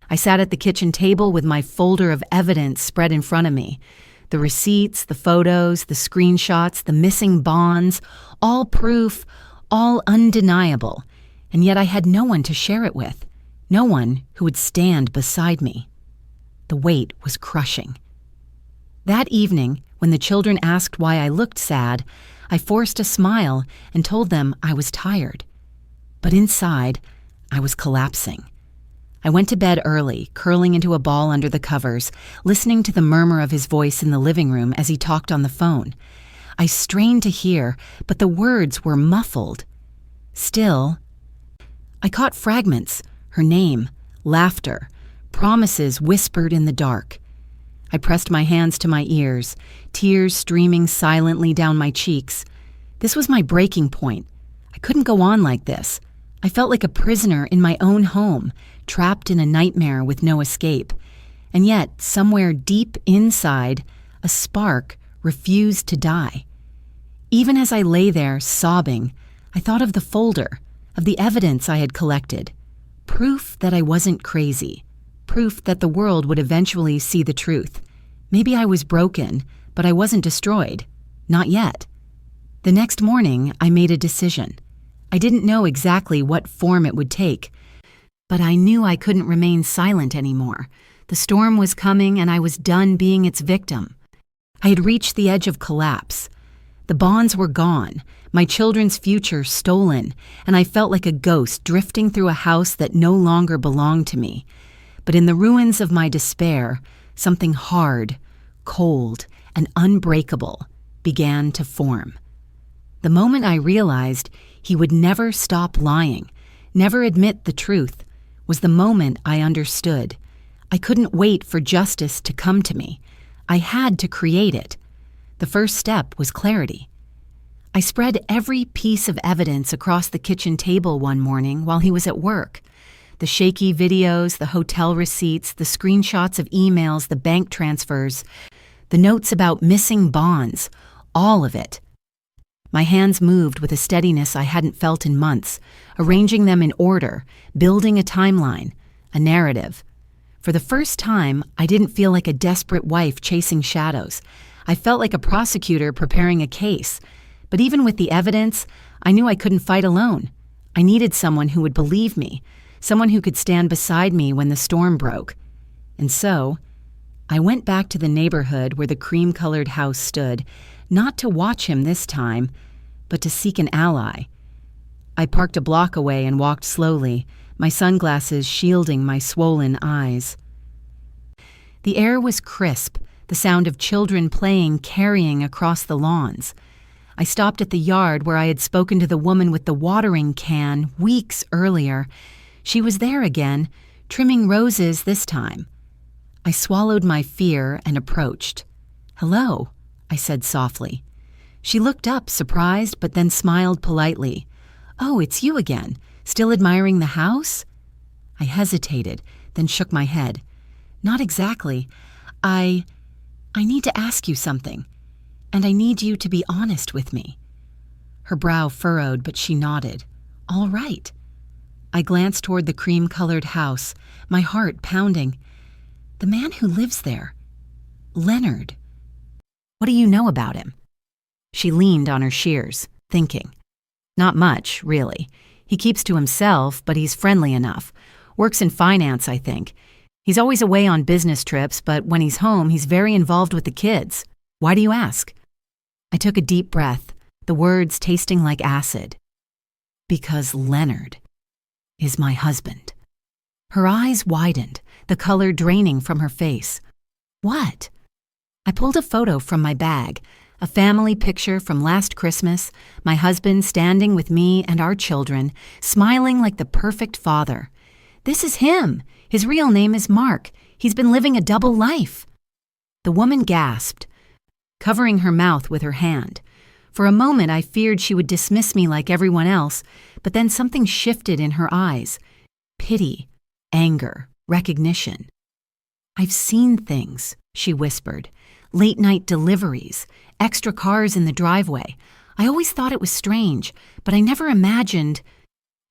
I sat at the kitchen table with my folder of evidence spread in front of me. The receipts, the photos, the screenshots, the missing bonds, all proof, all undeniable. And yet I had no one to share it with, no one who would stand beside me. The weight was crushing. That evening, when the children asked why I looked sad, I forced a smile and told them I was tired. But inside, I was collapsing. I went to bed early, curling into a ball under the covers, listening to the murmur of his voice in the living room as he talked on the phone. I strained to hear, but the words were muffled. Still, I caught fragments, her name, laughter, promises whispered in the dark. I pressed my hands to my ears, tears streaming silently down my cheeks. This was my breaking point. I couldn't go on like this. I felt like a prisoner in my own home, trapped in a nightmare with no escape. And yet, somewhere deep inside, a spark refused to die. Even as I lay there, sobbing, I thought of the folder, of the evidence I had collected. Proof that I wasn't crazy. Proof that the world would eventually see the truth. Maybe I was broken, but I wasn't destroyed. Not yet. The next morning, I made a decision. I didn't know exactly what form it would take, but I knew I couldn't remain silent anymore. The storm was coming, and I was done being its victim. I had reached the edge of collapse. The bonds were gone, my children's future stolen, and I felt like a ghost drifting through a house that no longer belonged to me. But in the ruins of my despair, something hard, cold, and unbreakable began to form. The moment I realized he would never stop lying, never admit the truth, was the moment I understood. I couldn't wait for justice to come to me. I had to create it. The first step was clarity. I spread every piece of evidence across the kitchen table one morning while he was at work. The shaky videos, the hotel receipts, the screenshots of emails, the bank transfers, the notes about missing bonds, all of it. My hands moved with a steadiness I hadn't felt in months, arranging them in order, building a timeline, a narrative. For the first time, I didn't feel like a desperate wife chasing shadows. I felt like a prosecutor preparing a case. But even with the evidence, I knew I couldn't fight alone. I needed someone who would believe me, someone who could stand beside me when the storm broke. And so, I went back to the neighborhood where the cream-colored house stood, not to watch him this time, but to seek an ally. I parked a block away and walked slowly, my sunglasses shielding my swollen eyes. The air was crisp, the sound of children playing carrying across the lawns. I stopped at the yard where I had spoken to the woman with the watering can weeks earlier. She was there again, trimming roses this time. I swallowed my fear and approached. "Hello," I said softly. She looked up, surprised, but then smiled politely. "Oh, it's you again. Still admiring the house?" I hesitated, then shook my head. "Not exactly. I need to ask you something, and I need you to be honest with me." Her brow furrowed, but she nodded. "All right." I glanced toward the cream-colored house, my heart pounding. "The man who lives there, Leonard. What do you know about him?" She leaned on her shears, thinking. "Not much, really. He keeps to himself, but he's friendly enough. Works in finance, I think. He's always away on business trips, but when he's home, he's very involved with the kids. Why do you ask?" I took a deep breath, the words tasting like acid. "Because Leonard is my husband." Her eyes widened, the color draining from her face. "What?" I pulled a photo from my bag, a family picture from last Christmas, my husband standing with me and our children, smiling like the perfect father. "This is him. His real name is Mark. He's been living a double life." The woman gasped, covering her mouth with her hand. For a moment, I feared she would dismiss me like everyone else, but then something shifted in her eyes. Pity, anger, recognition. "I've seen things," she whispered. "Late-night deliveries, extra cars in the driveway. I always thought it was strange, but I never imagined—"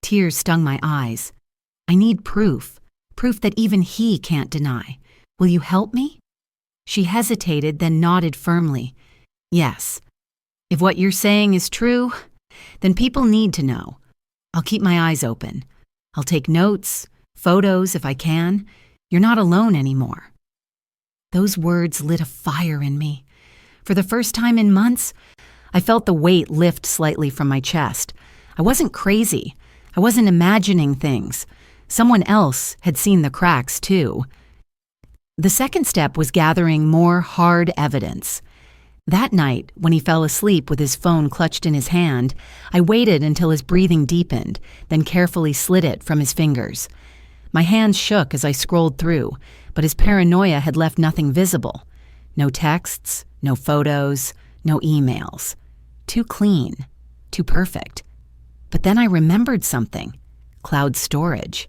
Tears stung my eyes. "I need proof that even he can't deny. Will you help me?" She hesitated, then nodded firmly. "Yes. If what you're saying is true, then people need to know. I'll keep my eyes open. I'll take notes, photos if I can. You're not alone anymore." Those words lit a fire in me. For the first time in months, I felt the weight lift slightly from my chest. I wasn't crazy. I wasn't imagining things. Someone else had seen the cracks, too. The second step was gathering more hard evidence. That night, when he fell asleep with his phone clutched in his hand, I waited until his breathing deepened, then carefully slid it from his fingers. My hands shook as I scrolled through, but his paranoia had left nothing visible. No texts, no photos, no emails. Too clean, too perfect. But then I remembered something. Cloud storage.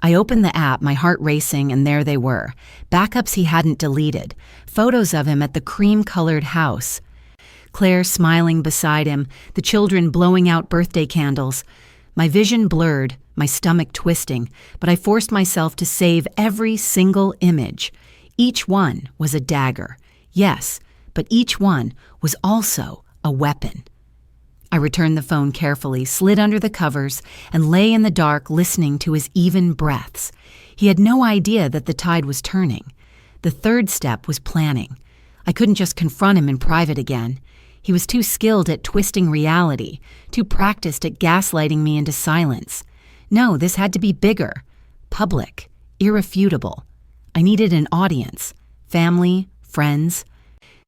I opened the app, my heart racing, and there they were. Backups he hadn't deleted. Photos of him at the cream-colored house. Claire smiling beside him, the children blowing out birthday candles. My vision blurred, my stomach twisting, but I forced myself to save every single image. Each one was a dagger, yes, but each one was also a weapon. I returned the phone carefully, slid under the covers, and lay in the dark listening to his even breaths. He had no idea that the tide was turning. The third step was planning. I couldn't just confront him in private again. He was too skilled at twisting reality, too practiced at gaslighting me into silence. No, this had to be bigger, public, irrefutable. I needed an audience, family, friends,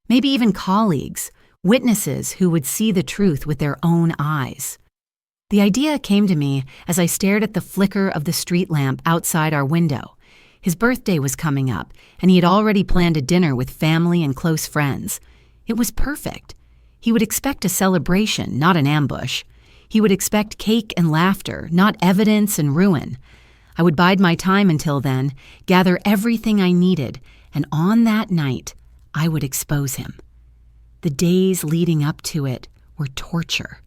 maybe even colleagues, witnesses who would see the truth with their own eyes. The idea came to me as I stared at the flicker of the street lamp outside our window. His birthday was coming up, and he had already planned a dinner with family and close friends. It was perfect. He would expect a celebration, not an ambush. He would expect cake and laughter, not evidence and ruin. I would bide my time until then, gather everything I needed, and on that night, I would expose him. The days leading up to it were torture.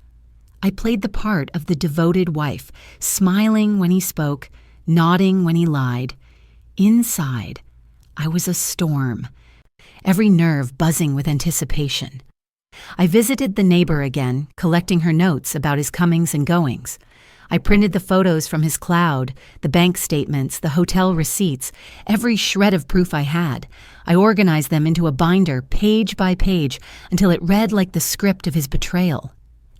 I played the part of the devoted wife, smiling when he spoke, nodding when he lied. Inside, I was a storm, every nerve buzzing with anticipation. I visited the neighbor again, collecting her notes about his comings and goings. I printed the photos from his cloud, the bank statements, the hotel receipts, every shred of proof I had. I organized them into a binder, page by page, until it read like the script of his betrayal.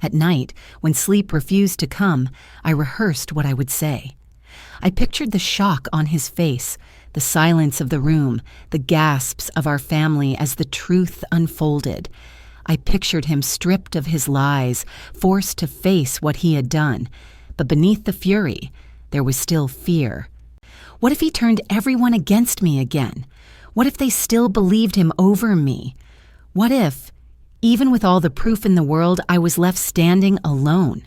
At night, when sleep refused to come, I rehearsed what I would say. I pictured the shock on his face, the silence of the room, the gasps of our family as the truth unfolded. I pictured him stripped of his lies, forced to face what he had done. But beneath the fury, there was still fear. What if he turned everyone against me again? What if they still believed him over me? What if, even with all the proof in the world, I was left standing alone?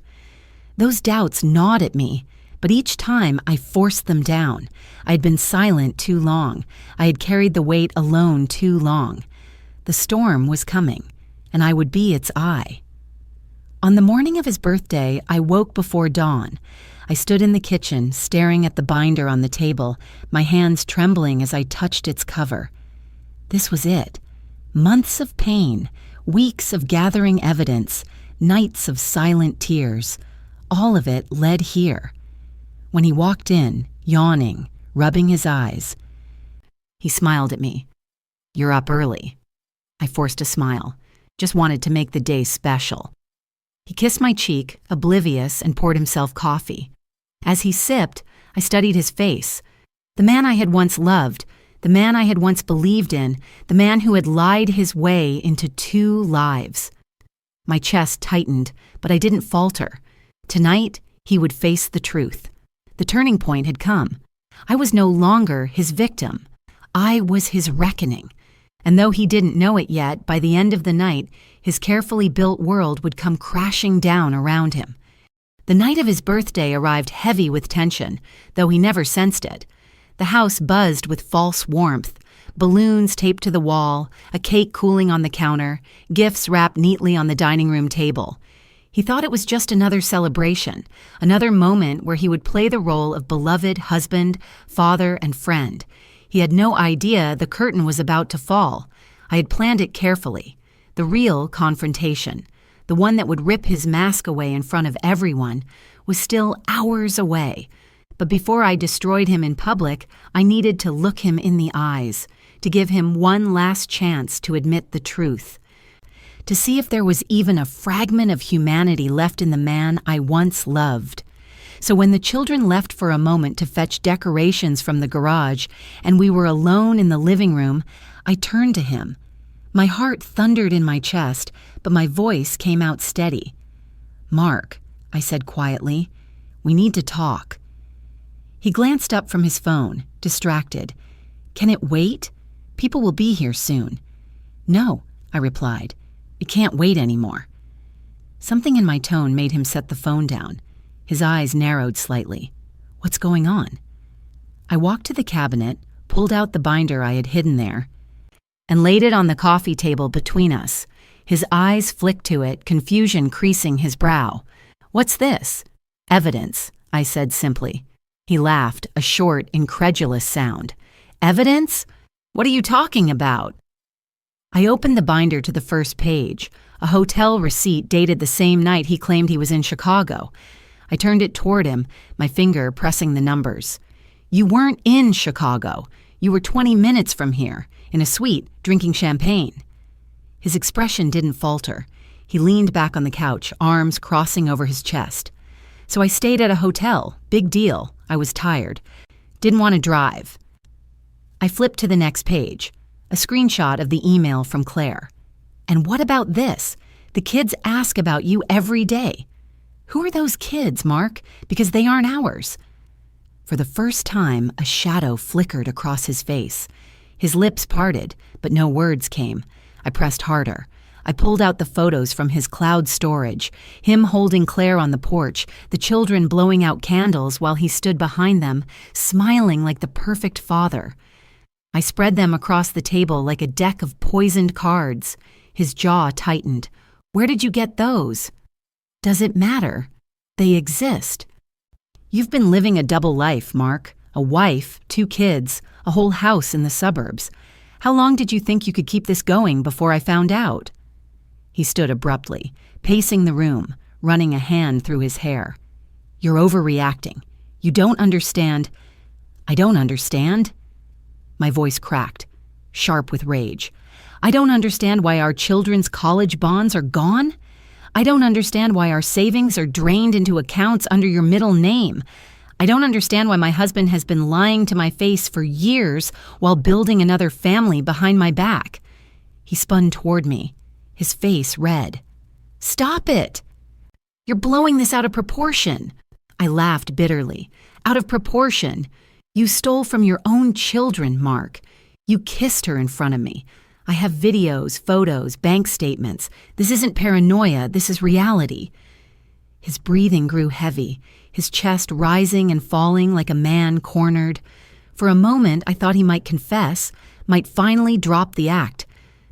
Those doubts gnawed at me, but each time I forced them down. I had been silent too long. I had carried the weight alone too long. The storm was coming, and I would be its eye. On the morning of his birthday, I woke before dawn. I stood in the kitchen, staring at the binder on the table, my hands trembling as I touched its cover. This was it. Months of pain, weeks of gathering evidence, nights of silent tears. All of it led here. When he walked in, yawning, rubbing his eyes, he smiled at me. "You're up early." I forced a smile. Just wanted to make the day special. He kissed my cheek, oblivious, and poured himself coffee. As he sipped, I studied his face. The man I had once loved, the man I had once believed in, the man who had lied his way into 2 lives. My chest tightened, but I didn't falter. Tonight, he would face the truth. The turning point had come. I was no longer his victim. I was his reckoning. And though he didn't know it yet, by the end of the night, his carefully built world would come crashing down around him. The night of his birthday arrived heavy with tension, though he never sensed it. The house buzzed with false warmth, balloons taped to the wall, a cake cooling on the counter, gifts wrapped neatly on the dining room table. He thought it was just another celebration, another moment where he would play the role of beloved husband, father, and friend. He had no idea the curtain was about to fall. I had planned it carefully. The real confrontation, the one that would rip his mask away in front of everyone, was still hours away. But before I destroyed him in public, I needed to look him in the eyes, to give him one last chance to admit the truth, to see if there was even a fragment of humanity left in the man I once loved. So when the children left for a moment to fetch decorations from the garage, and we were alone in the living room, I turned to him. My heart thundered in my chest, but my voice came out steady. "Mark," I said quietly, "we need to talk." He glanced up from his phone, distracted. "Can it wait? People will be here soon." "No," I replied. "It can't wait anymore." Something in my tone made him set the phone down. His eyes narrowed slightly. "What's going on?" I walked to the cabinet, pulled out the binder I had hidden there, and laid it on the coffee table between us. His eyes flicked to it, confusion creasing his brow. "What's this?" "Evidence," I said simply. He laughed, a short, incredulous sound. "Evidence?" What are you talking about? I opened the binder to the first page, a hotel receipt dated the same night he claimed he was in Chicago. I turned it toward him, my finger pressing the numbers. You weren't in Chicago. You were 20 minutes from here, in a suite, drinking champagne. His expression didn't falter. He leaned back on the couch, arms crossing over his chest. So I stayed at a hotel. Big deal. I was tired. Didn't want to drive. I flipped to the next page, a screenshot of the email from Claire. And what about this? The kids ask about you every day. Who are those kids, Mark? Because they aren't ours. For the first time, a shadow flickered across his face. His lips parted, but no words came. I pressed harder. I pulled out the photos from his cloud storage, him holding Claire on the porch, the children blowing out candles while he stood behind them, smiling like the perfect father. I spread them across the table like a deck of poisoned cards. His jaw tightened. Where did you get those? Does it matter? They exist. You've been living a double life, Mark. A wife, 2 kids, a whole house in the suburbs. How long did you think you could keep this going before I found out? He stood abruptly, pacing the room, running a hand through his hair. You're overreacting. You don't understand. I don't understand. My voice cracked, sharp with rage. I don't understand why our children's college bonds are gone. I don't understand why our savings are drained into accounts under your middle name. I don't understand why my husband has been lying to my face for years while building another family behind my back. He spun toward me, his face red. Stop it! You're blowing this out of proportion. I laughed bitterly. Out of proportion. You stole from your own children, Mark. You kissed her in front of me. I have videos, photos, bank statements. This isn't paranoia, this is reality. His breathing grew heavy, his chest rising and falling like a man cornered. For a moment, I thought he might confess, might finally drop the act.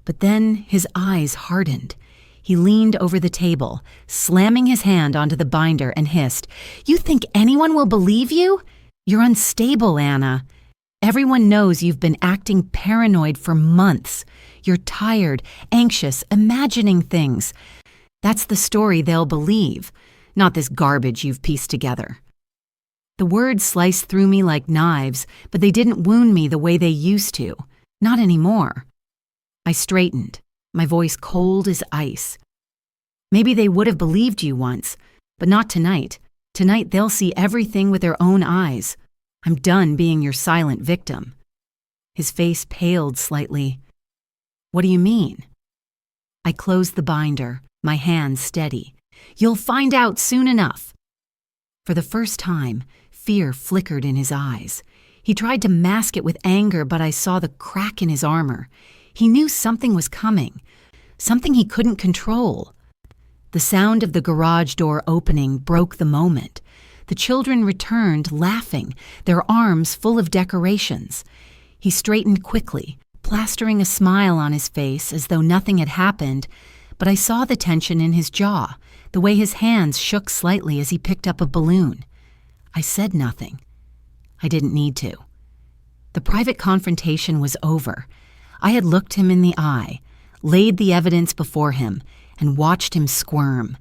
But then his eyes hardened. He leaned over the table, slamming his hand onto the binder and hissed, You think anyone will believe you? You're unstable, Anna. Everyone knows you've been acting paranoid for months. You're tired, anxious, imagining things. That's the story they'll believe, not this garbage you've pieced together. The words sliced through me like knives, but they didn't wound me the way they used to. Not anymore. I straightened, my voice cold as ice. Maybe they would have believed you once, but not tonight. Tonight they'll see everything with their own eyes. I'm done being your silent victim. His face paled slightly. What do you mean? I closed the binder, my hands steady. You'll find out soon enough. For the first time, fear flickered in his eyes. He tried to mask it with anger, but I saw the crack in his armor. He knew something was coming, something he couldn't control. The sound of the garage door opening broke the moment. The children returned, laughing, their arms full of decorations. He straightened quickly, plastering a smile on his face as though nothing had happened, but I saw the tension in his jaw, the way his hands shook slightly as he picked up a balloon. I said nothing. I didn't need to. The private confrontation was over. I had looked him in the eye, laid the evidence before him, and watched him squirm.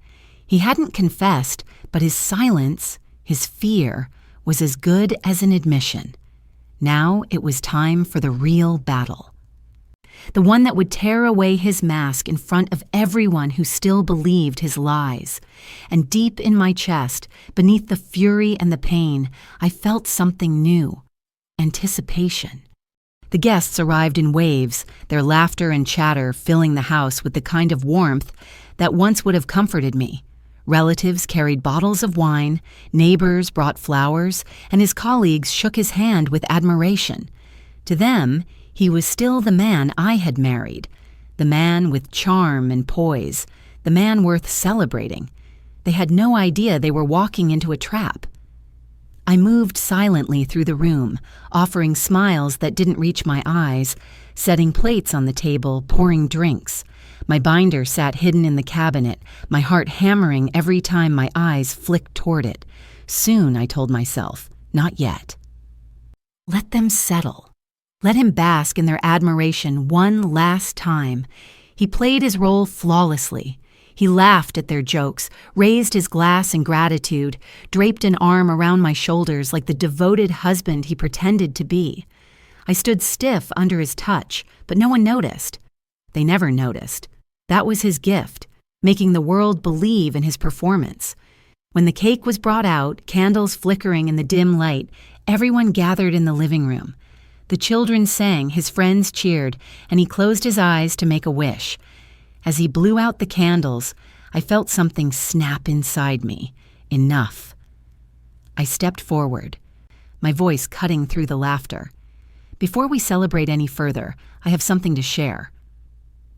He hadn't confessed, but his silence, his fear, was as good as an admission. Now it was time for the real battle. The one that would tear away his mask in front of everyone who still believed his lies. And deep in my chest, beneath the fury and the pain, I felt something new. Anticipation. The guests arrived in waves, their laughter and chatter filling the house with the kind of warmth that once would have comforted me. Relatives carried bottles of wine, neighbors brought flowers, and his colleagues shook his hand with admiration. To them, he was still the man I had married, the man with charm and poise, the man worth celebrating. They had no idea they were walking into a trap. I moved silently through the room, offering smiles that didn't reach my eyes, setting plates on the table, pouring drinks. My binder sat hidden in the cabinet, my heart hammering every time my eyes flicked toward it. Soon, I told myself, not yet. Let them settle. Let him bask in their admiration one last time. He played his role flawlessly. He laughed at their jokes, raised his glass in gratitude, draped an arm around my shoulders like the devoted husband he pretended to be. I stood stiff under his touch, but no one noticed. They never noticed. That was his gift, making the world believe in his performance. When the cake was brought out, candles flickering in the dim light, everyone gathered in the living room. The children sang, his friends cheered, and he closed his eyes to make a wish. As he blew out the candles, I felt something snap inside me. Enough. I stepped forward, my voice cutting through the laughter. Before we celebrate any further, I have something to share.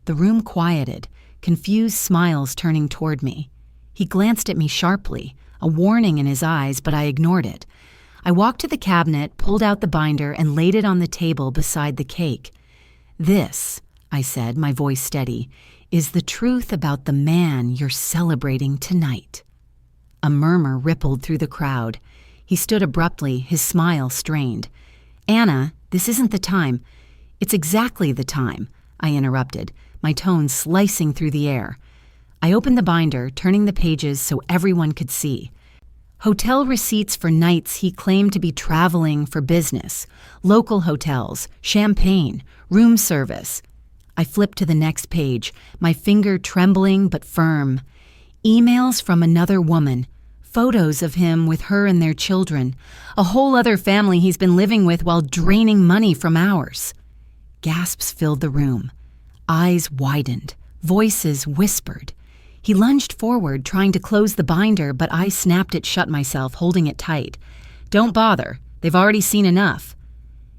The room quieted, confused smiles turning toward me. He glanced at me sharply, a warning in his eyes, but I ignored it. I walked to the cabinet, pulled out the binder, and laid it on the table beside the cake. "This," I said, my voice steady, "is the truth about the man you're celebrating tonight." A murmur rippled through the crowd. He stood abruptly, his smile strained. "Anna, this isn't the time." "It's exactly the time," I interrupted, my tone slicing through the air. I opened the binder, turning the pages so everyone could see. Hotel receipts for nights he claimed to be traveling for business, local hotels, champagne, room service. I flipped to the next page, my finger trembling but firm. Emails from another woman, photos of him with her and their children, a whole other family he's been living with while draining money from ours. Gasps filled the room. Eyes widened, voices whispered. He lunged forward, trying to close the binder, but I snapped it shut myself, holding it tight. "Don't bother. They've already seen enough."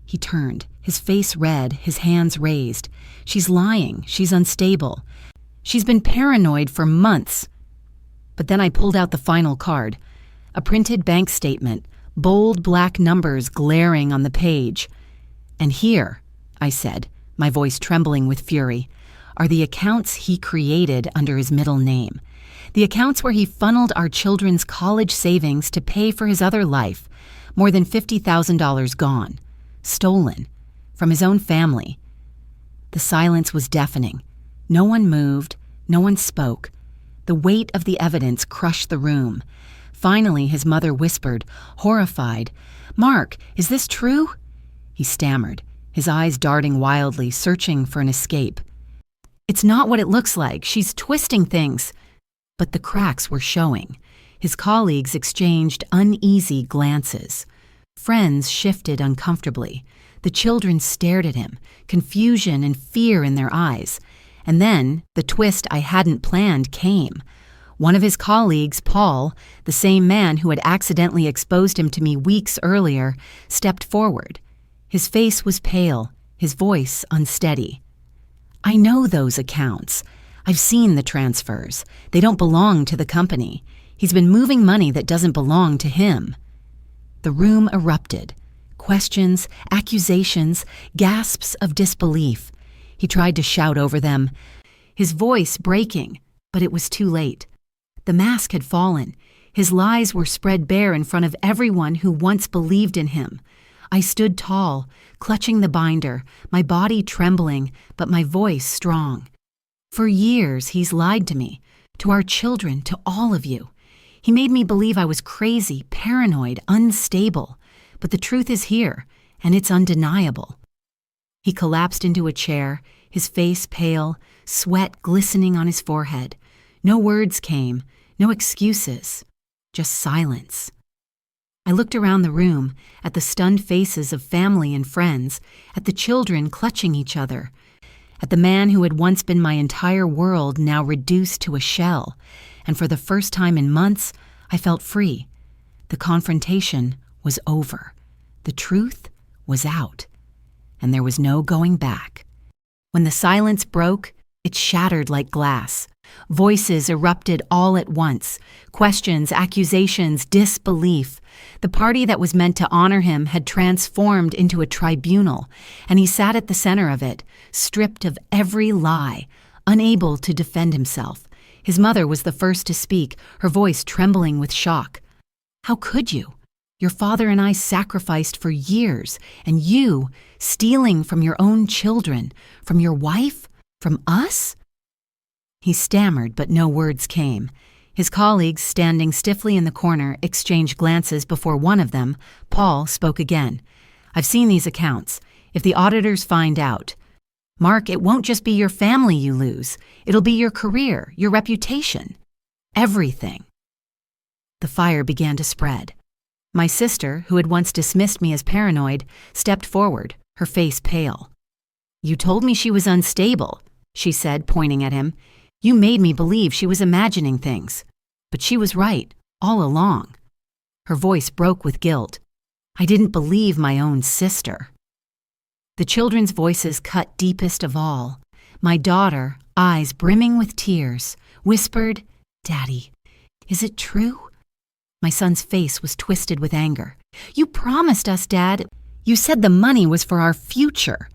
He turned, his face red, his hands raised. "She's lying. She's unstable. She's been paranoid for months." But then I pulled out the final card, a printed bank statement, bold black numbers glaring on the page. "And here," I said, my voice trembling with fury, "are the accounts he created under his middle name. The accounts where he funneled our children's college savings to pay for his other life. More than $50,000 gone. Stolen. From his own family." The silence was deafening. No one moved. No one spoke. The weight of the evidence crushed the room. Finally, his mother whispered, horrified, "Mark, is this true?" He stammered, his eyes darting wildly, searching for an escape. "It's not what it looks like. She's twisting things." But the cracks were showing. His colleagues exchanged uneasy glances. Friends shifted uncomfortably. The children stared at him, confusion and fear in their eyes. And then the twist I hadn't planned came. One of his colleagues, Paul, the same man who had accidentally exposed him to me weeks earlier, stepped forward. His face was pale, his voice unsteady. "I know those accounts. I've seen the transfers. They don't belong to the company. He's been moving money that doesn't belong to him." The room erupted. Questions, accusations, gasps of disbelief. He tried to shout over them, his voice breaking, but it was too late. The mask had fallen. His lies were spread bare in front of everyone who once believed in him. I stood tall, clutching the binder, my body trembling, but my voice strong. "For years, he's lied to me, to our children, to all of you. He made me believe I was crazy, paranoid, unstable. But the truth is here, and it's undeniable." He collapsed into a chair, his face pale, sweat glistening on his forehead. No words came, no excuses, just silence. I looked around the room, at the stunned faces of family and friends, at the children clutching each other, at the man who had once been my entire world now reduced to a shell, and for the first time in months, I felt free. The confrontation was over. The truth was out, and there was no going back. When the silence broke, it shattered like glass. Voices erupted all at once. Questions, accusations, disbelief. The party that was meant to honor him had transformed into a tribunal, and he sat at the center of it, stripped of every lie, unable to defend himself. His mother was the first to speak, her voice trembling with shock. "How could you? Your father and I sacrificed for years, and you, stealing from your own children, from your wife, from us?" He stammered, but no words came. His colleagues, standing stiffly in the corner, exchanged glances before one of them, Paul, spoke again. "I've seen these accounts. If the auditors find out, Mark, it won't just be your family you lose. It'll be your career, your reputation, everything." The fire began to spread. My sister, who had once dismissed me as paranoid, stepped forward, her face pale. "You told me she was unstable," she said, pointing at him. "You made me believe she was imagining things. But she was right, all along." Her voice broke with guilt. "I didn't believe my own sister." The children's voices cut deepest of all. My daughter, eyes brimming with tears, whispered, "Daddy, is it true?" My son's face was twisted with anger. "You promised us, Dad. You said the money was for our future."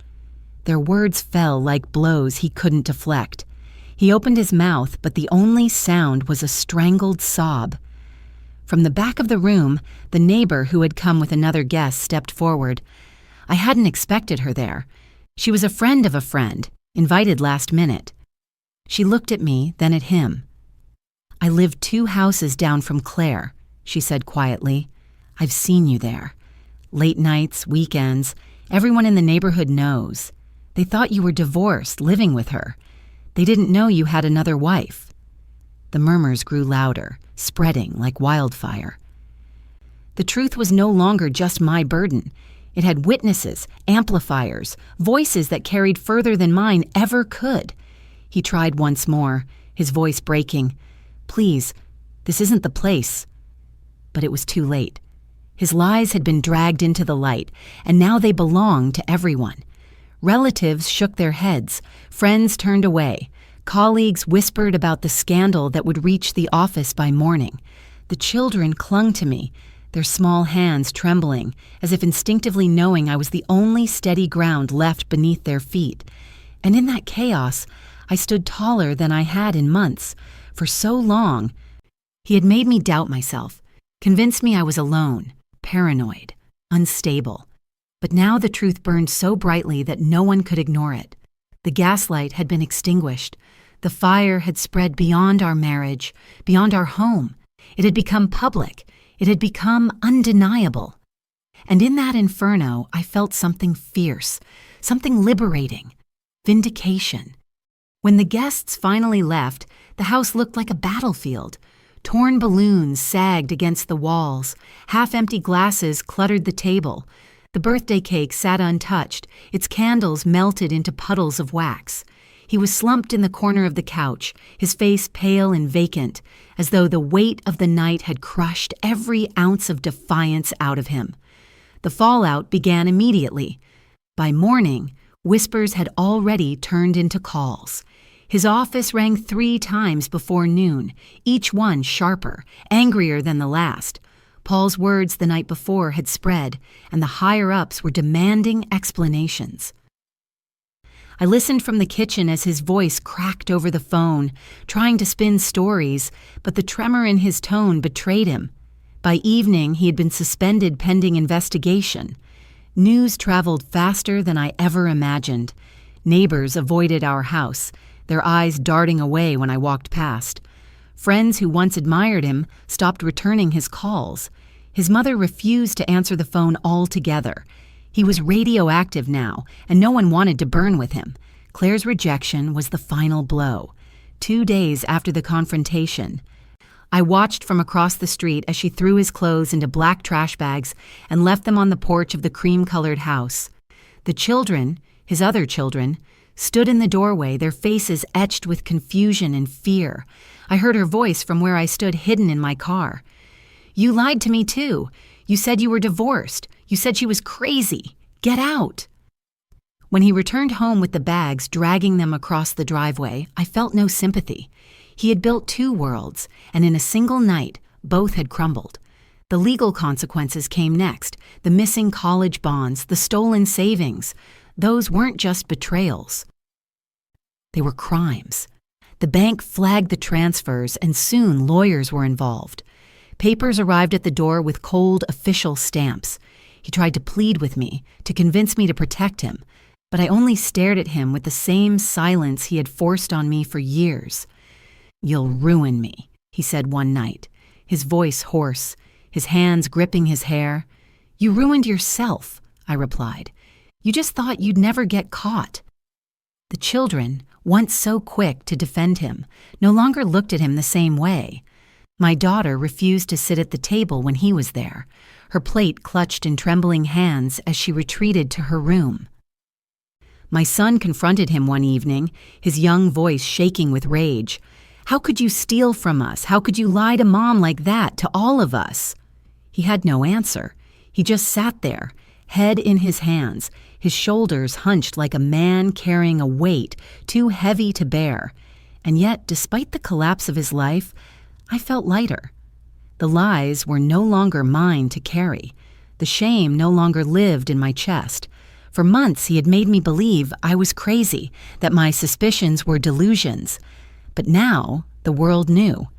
Their words fell like blows he couldn't deflect. He opened his mouth, but the only sound was a strangled sob. From the back of the room, the neighbor who had come with another guest stepped forward. I hadn't expected her there. She was a friend of a friend, invited last minute. She looked at me, then at him. "I live 2 houses down from Claire," she said quietly. "I've seen you there. Late nights, weekends, everyone in the neighborhood knows. They thought you were divorced, living with her. They didn't know you had another wife." The murmurs grew louder, spreading like wildfire. The truth was no longer just my burden. It had witnesses, amplifiers, voices that carried further than mine ever could. He tried once more, his voice breaking. "Please, this isn't the place." But it was too late. His lies had been dragged into the light, and now they belonged to everyone. Relatives shook their heads, friends turned away, colleagues whispered about the scandal that would reach the office by morning. The children clung to me, their small hands trembling, as if instinctively knowing I was the only steady ground left beneath their feet. And in that chaos, I stood taller than I had in months. For so long, he had made me doubt myself, convinced me I was alone, paranoid, unstable. But now the truth burned so brightly that no one could ignore it. The gaslight had been extinguished. The fire had spread beyond our marriage, beyond our home. It had become public. It had become undeniable. And in that inferno, I felt something fierce, something liberating, vindication. When the guests finally left, the house looked like a battlefield. Torn balloons sagged against the walls. Half-empty glasses cluttered the table. The birthday cake sat untouched, its candles melted into puddles of wax. He was slumped in the corner of the couch, his face pale and vacant, as though the weight of the night had crushed every ounce of defiance out of him. The fallout began immediately. By morning, whispers had already turned into calls. His office rang 3 times before noon, each one sharper, angrier than the last. Paul's words the night before had spread, and the higher-ups were demanding explanations. I listened from the kitchen as his voice cracked over the phone, trying to spin stories, but the tremor in his tone betrayed him. By evening, he had been suspended pending investigation. News traveled faster than I ever imagined. Neighbors avoided our house, their eyes darting away when I walked past. Friends who once admired him stopped returning his calls. His mother refused to answer the phone altogether. He was radioactive now, and no one wanted to burn with him. Claire's rejection was the final blow. 2 days after the confrontation, I watched from across the street as she threw his clothes into black trash bags and left them on the porch of the cream-colored house. The children, his other children, stood in the doorway, their faces etched with confusion and fear. I heard her voice from where I stood hidden in my car. "You lied to me too. You said you were divorced. You said she was crazy. Get out." When he returned home with the bags, dragging them across the driveway, I felt no sympathy. He had built 2 worlds, and in a single night, both had crumbled. The legal consequences came next, the missing college bonds, the stolen savings. Those weren't just betrayals. They were crimes. The bank flagged the transfers, and soon lawyers were involved. Papers arrived at the door with cold official stamps. He tried to plead with me, to convince me to protect him, but I only stared at him with the same silence he had forced on me for years. "You'll ruin me," he said one night, his voice hoarse, his hands gripping his hair. "You ruined yourself," I replied. "You just thought you'd never get caught." The children, once so quick to defend him, no longer looked at him the same way. My daughter refused to sit at the table when he was there, her plate clutched in trembling hands as she retreated to her room. My son confronted him one evening, his young voice shaking with rage. "How could you steal from us? How could you lie to Mom like that, to all of us?" He had no answer. He just sat there, head in his hands, his shoulders hunched like a man carrying a weight too heavy to bear. And yet, despite the collapse of his life, I felt lighter. The lies were no longer mine to carry. The shame no longer lived in my chest. For months he had made me believe I was crazy, that my suspicions were delusions. But now the world knew.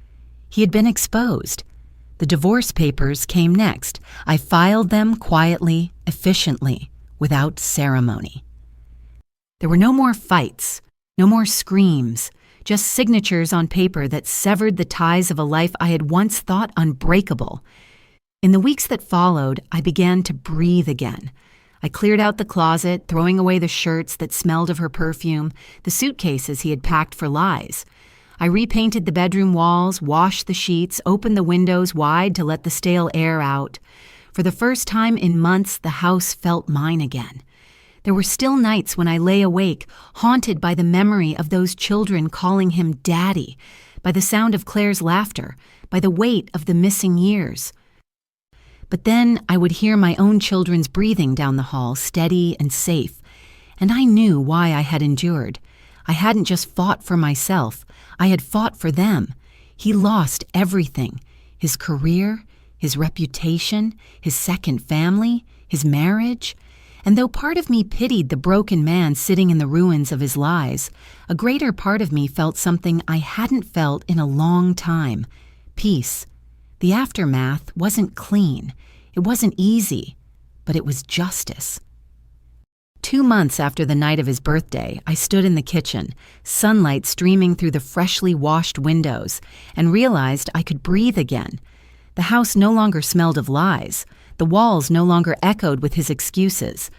He had been exposed. The divorce papers came next. I filed them quietly, efficiently, without ceremony. There were no more fights, no more screams, just signatures on paper that severed the ties of a life I had once thought unbreakable. In the weeks that followed, I began to breathe again. I cleared out the closet, throwing away the shirts that smelled of her perfume, the suitcases he had packed for lies. I repainted the bedroom walls, washed the sheets, opened the windows wide to let the stale air out. For the first time in months, the house felt mine again. There were still nights when I lay awake, haunted by the memory of those children calling him Daddy, by the sound of Claire's laughter, by the weight of the missing years. But then I would hear my own children's breathing down the hall, steady and safe, and I knew why I had endured. I hadn't just fought for myself, I had fought for them. He lost everything, his career, his reputation, his second family, his marriage. And though part of me pitied the broken man sitting in the ruins of his lies, a greater part of me felt something I hadn't felt in a long time: peace. The aftermath wasn't clean, it wasn't easy, but it was justice. 2 months after the night of his birthday, I stood in the kitchen, sunlight streaming through the freshly washed windows, and realized I could breathe again. The house no longer smelled of lies. The walls no longer echoed with his excuses.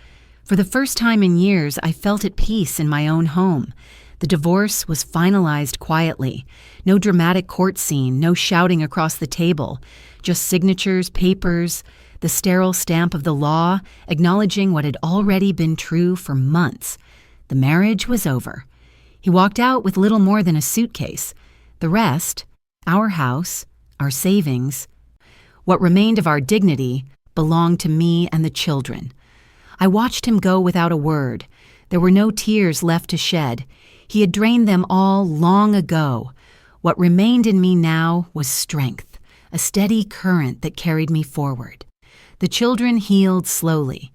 For the first time in years, I felt at peace in my own home. The divorce was finalized quietly. No dramatic court scene, no shouting across the table. Just signatures, papers, the sterile stamp of the law, acknowledging what had already been true for months. The marriage was over. He walked out with little more than a suitcase. The rest, our house, our savings, what remained of our dignity, belonged to me and the children. I watched him go without a word. There were no tears left to shed. He had drained them all long ago. What remained in me now was strength, a steady current that carried me forward. The children healed slowly.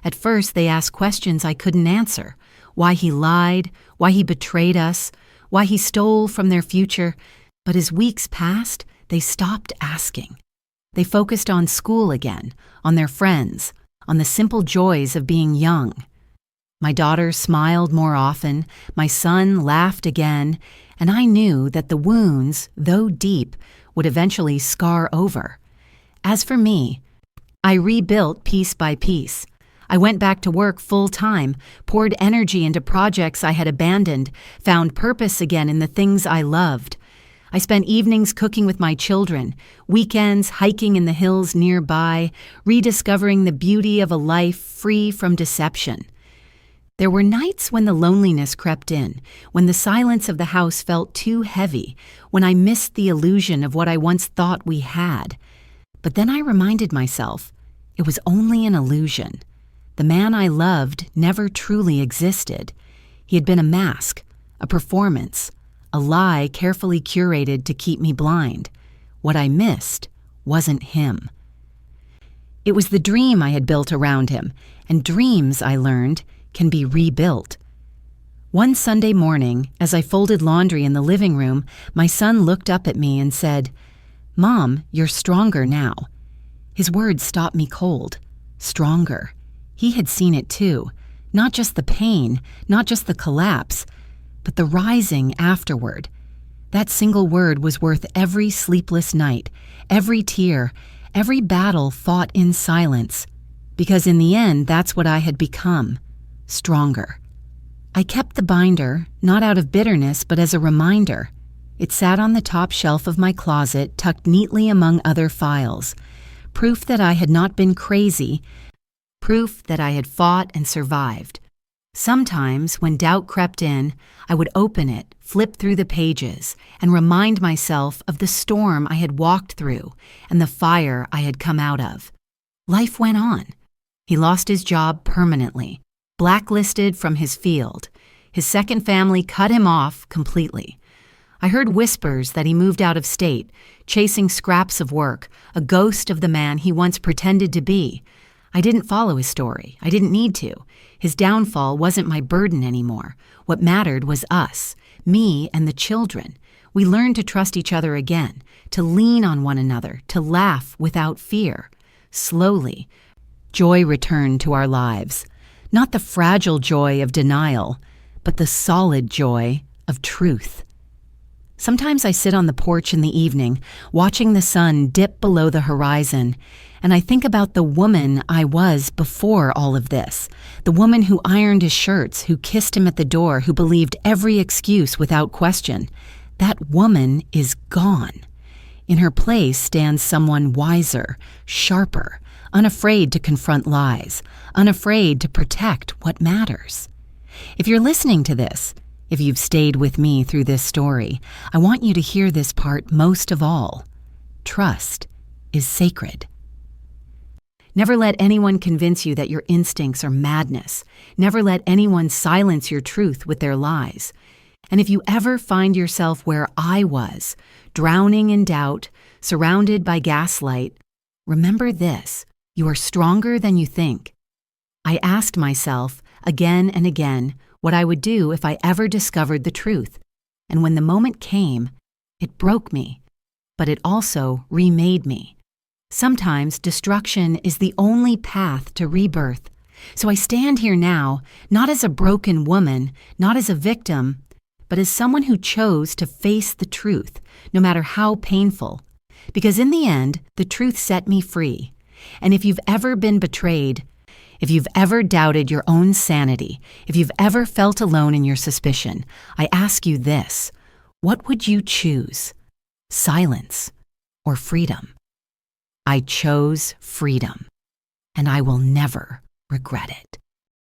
At first, they asked questions I couldn't answer: why he lied, why he betrayed us, why he stole from their future. But as weeks passed, they stopped asking. They focused on school again, on their friends, on the simple joys of being young. My daughter smiled more often, my son laughed again, and I knew that the wounds, though deep, would eventually scar over. As for me, I rebuilt piece by piece. I went back to work full-time, poured energy into projects I had abandoned, found purpose again in the things I loved. I spent evenings cooking with my children, weekends hiking in the hills nearby, rediscovering the beauty of a life free from deception. There were nights when the loneliness crept in, when the silence of the house felt too heavy, when I missed the illusion of what I once thought we had. But then I reminded myself, it was only an illusion. The man I loved never truly existed. He had been a mask, a performance, a lie carefully curated to keep me blind. What I missed wasn't him. It was the dream I had built around him, and dreams, I learned, can be rebuilt. One Sunday morning, as I folded laundry in the living room, my son looked up at me and said, "Mom, you're stronger now." His words stopped me cold. Stronger. He had seen it too. Not just the pain, not just the collapse, but the rising afterward. That single word was worth every sleepless night, every tear, every battle fought in silence. Because in the end, that's what I had become. Stronger. I kept the binder, not out of bitterness, but as a reminder. It sat on the top shelf of my closet, tucked neatly among other files. Proof that I had not been crazy, proof that I had fought and survived. Sometimes, when doubt crept in, I would open it, flip through the pages, and remind myself of the storm I had walked through and the fire I had come out of. Life went on. He lost his job permanently, blacklisted from his field. His second family cut him off completely. I heard whispers that he moved out of state, chasing scraps of work, a ghost of the man he once pretended to be. I didn't follow his story. I didn't need to. His downfall wasn't my burden anymore. What mattered was us, me and the children. We learned to trust each other again, to lean on one another, to laugh without fear. Slowly, joy returned to our lives. Not the fragile joy of denial, but the solid joy of truth. Sometimes I sit on the porch in the evening, watching the sun dip below the horizon, and I think about the woman I was before all of this, the woman who ironed his shirts, who kissed him at the door, who believed every excuse without question. That woman is gone. In her place stands someone wiser, sharper, unafraid to confront lies, unafraid to protect what matters. If you're listening to this, if you've stayed with me through this story, I want you to hear this part most of all. Trust is sacred. Never let anyone convince you that your instincts are madness. Never let anyone silence your truth with their lies. And if you ever find yourself where I was, drowning in doubt, surrounded by gaslight, remember this: you are stronger than you think. I asked myself again and again what I would do if I ever discovered the truth. And when the moment came, it broke me, but it also remade me. Sometimes destruction is the only path to rebirth. So I stand here now, not as a broken woman, not as a victim, but as someone who chose to face the truth, no matter how painful. Because in the end, the truth set me free. And if you've ever been betrayed, if you've ever doubted your own sanity, if you've ever felt alone in your suspicion, I ask you this: what would you choose? Silence or freedom? I chose freedom, and I will never regret it.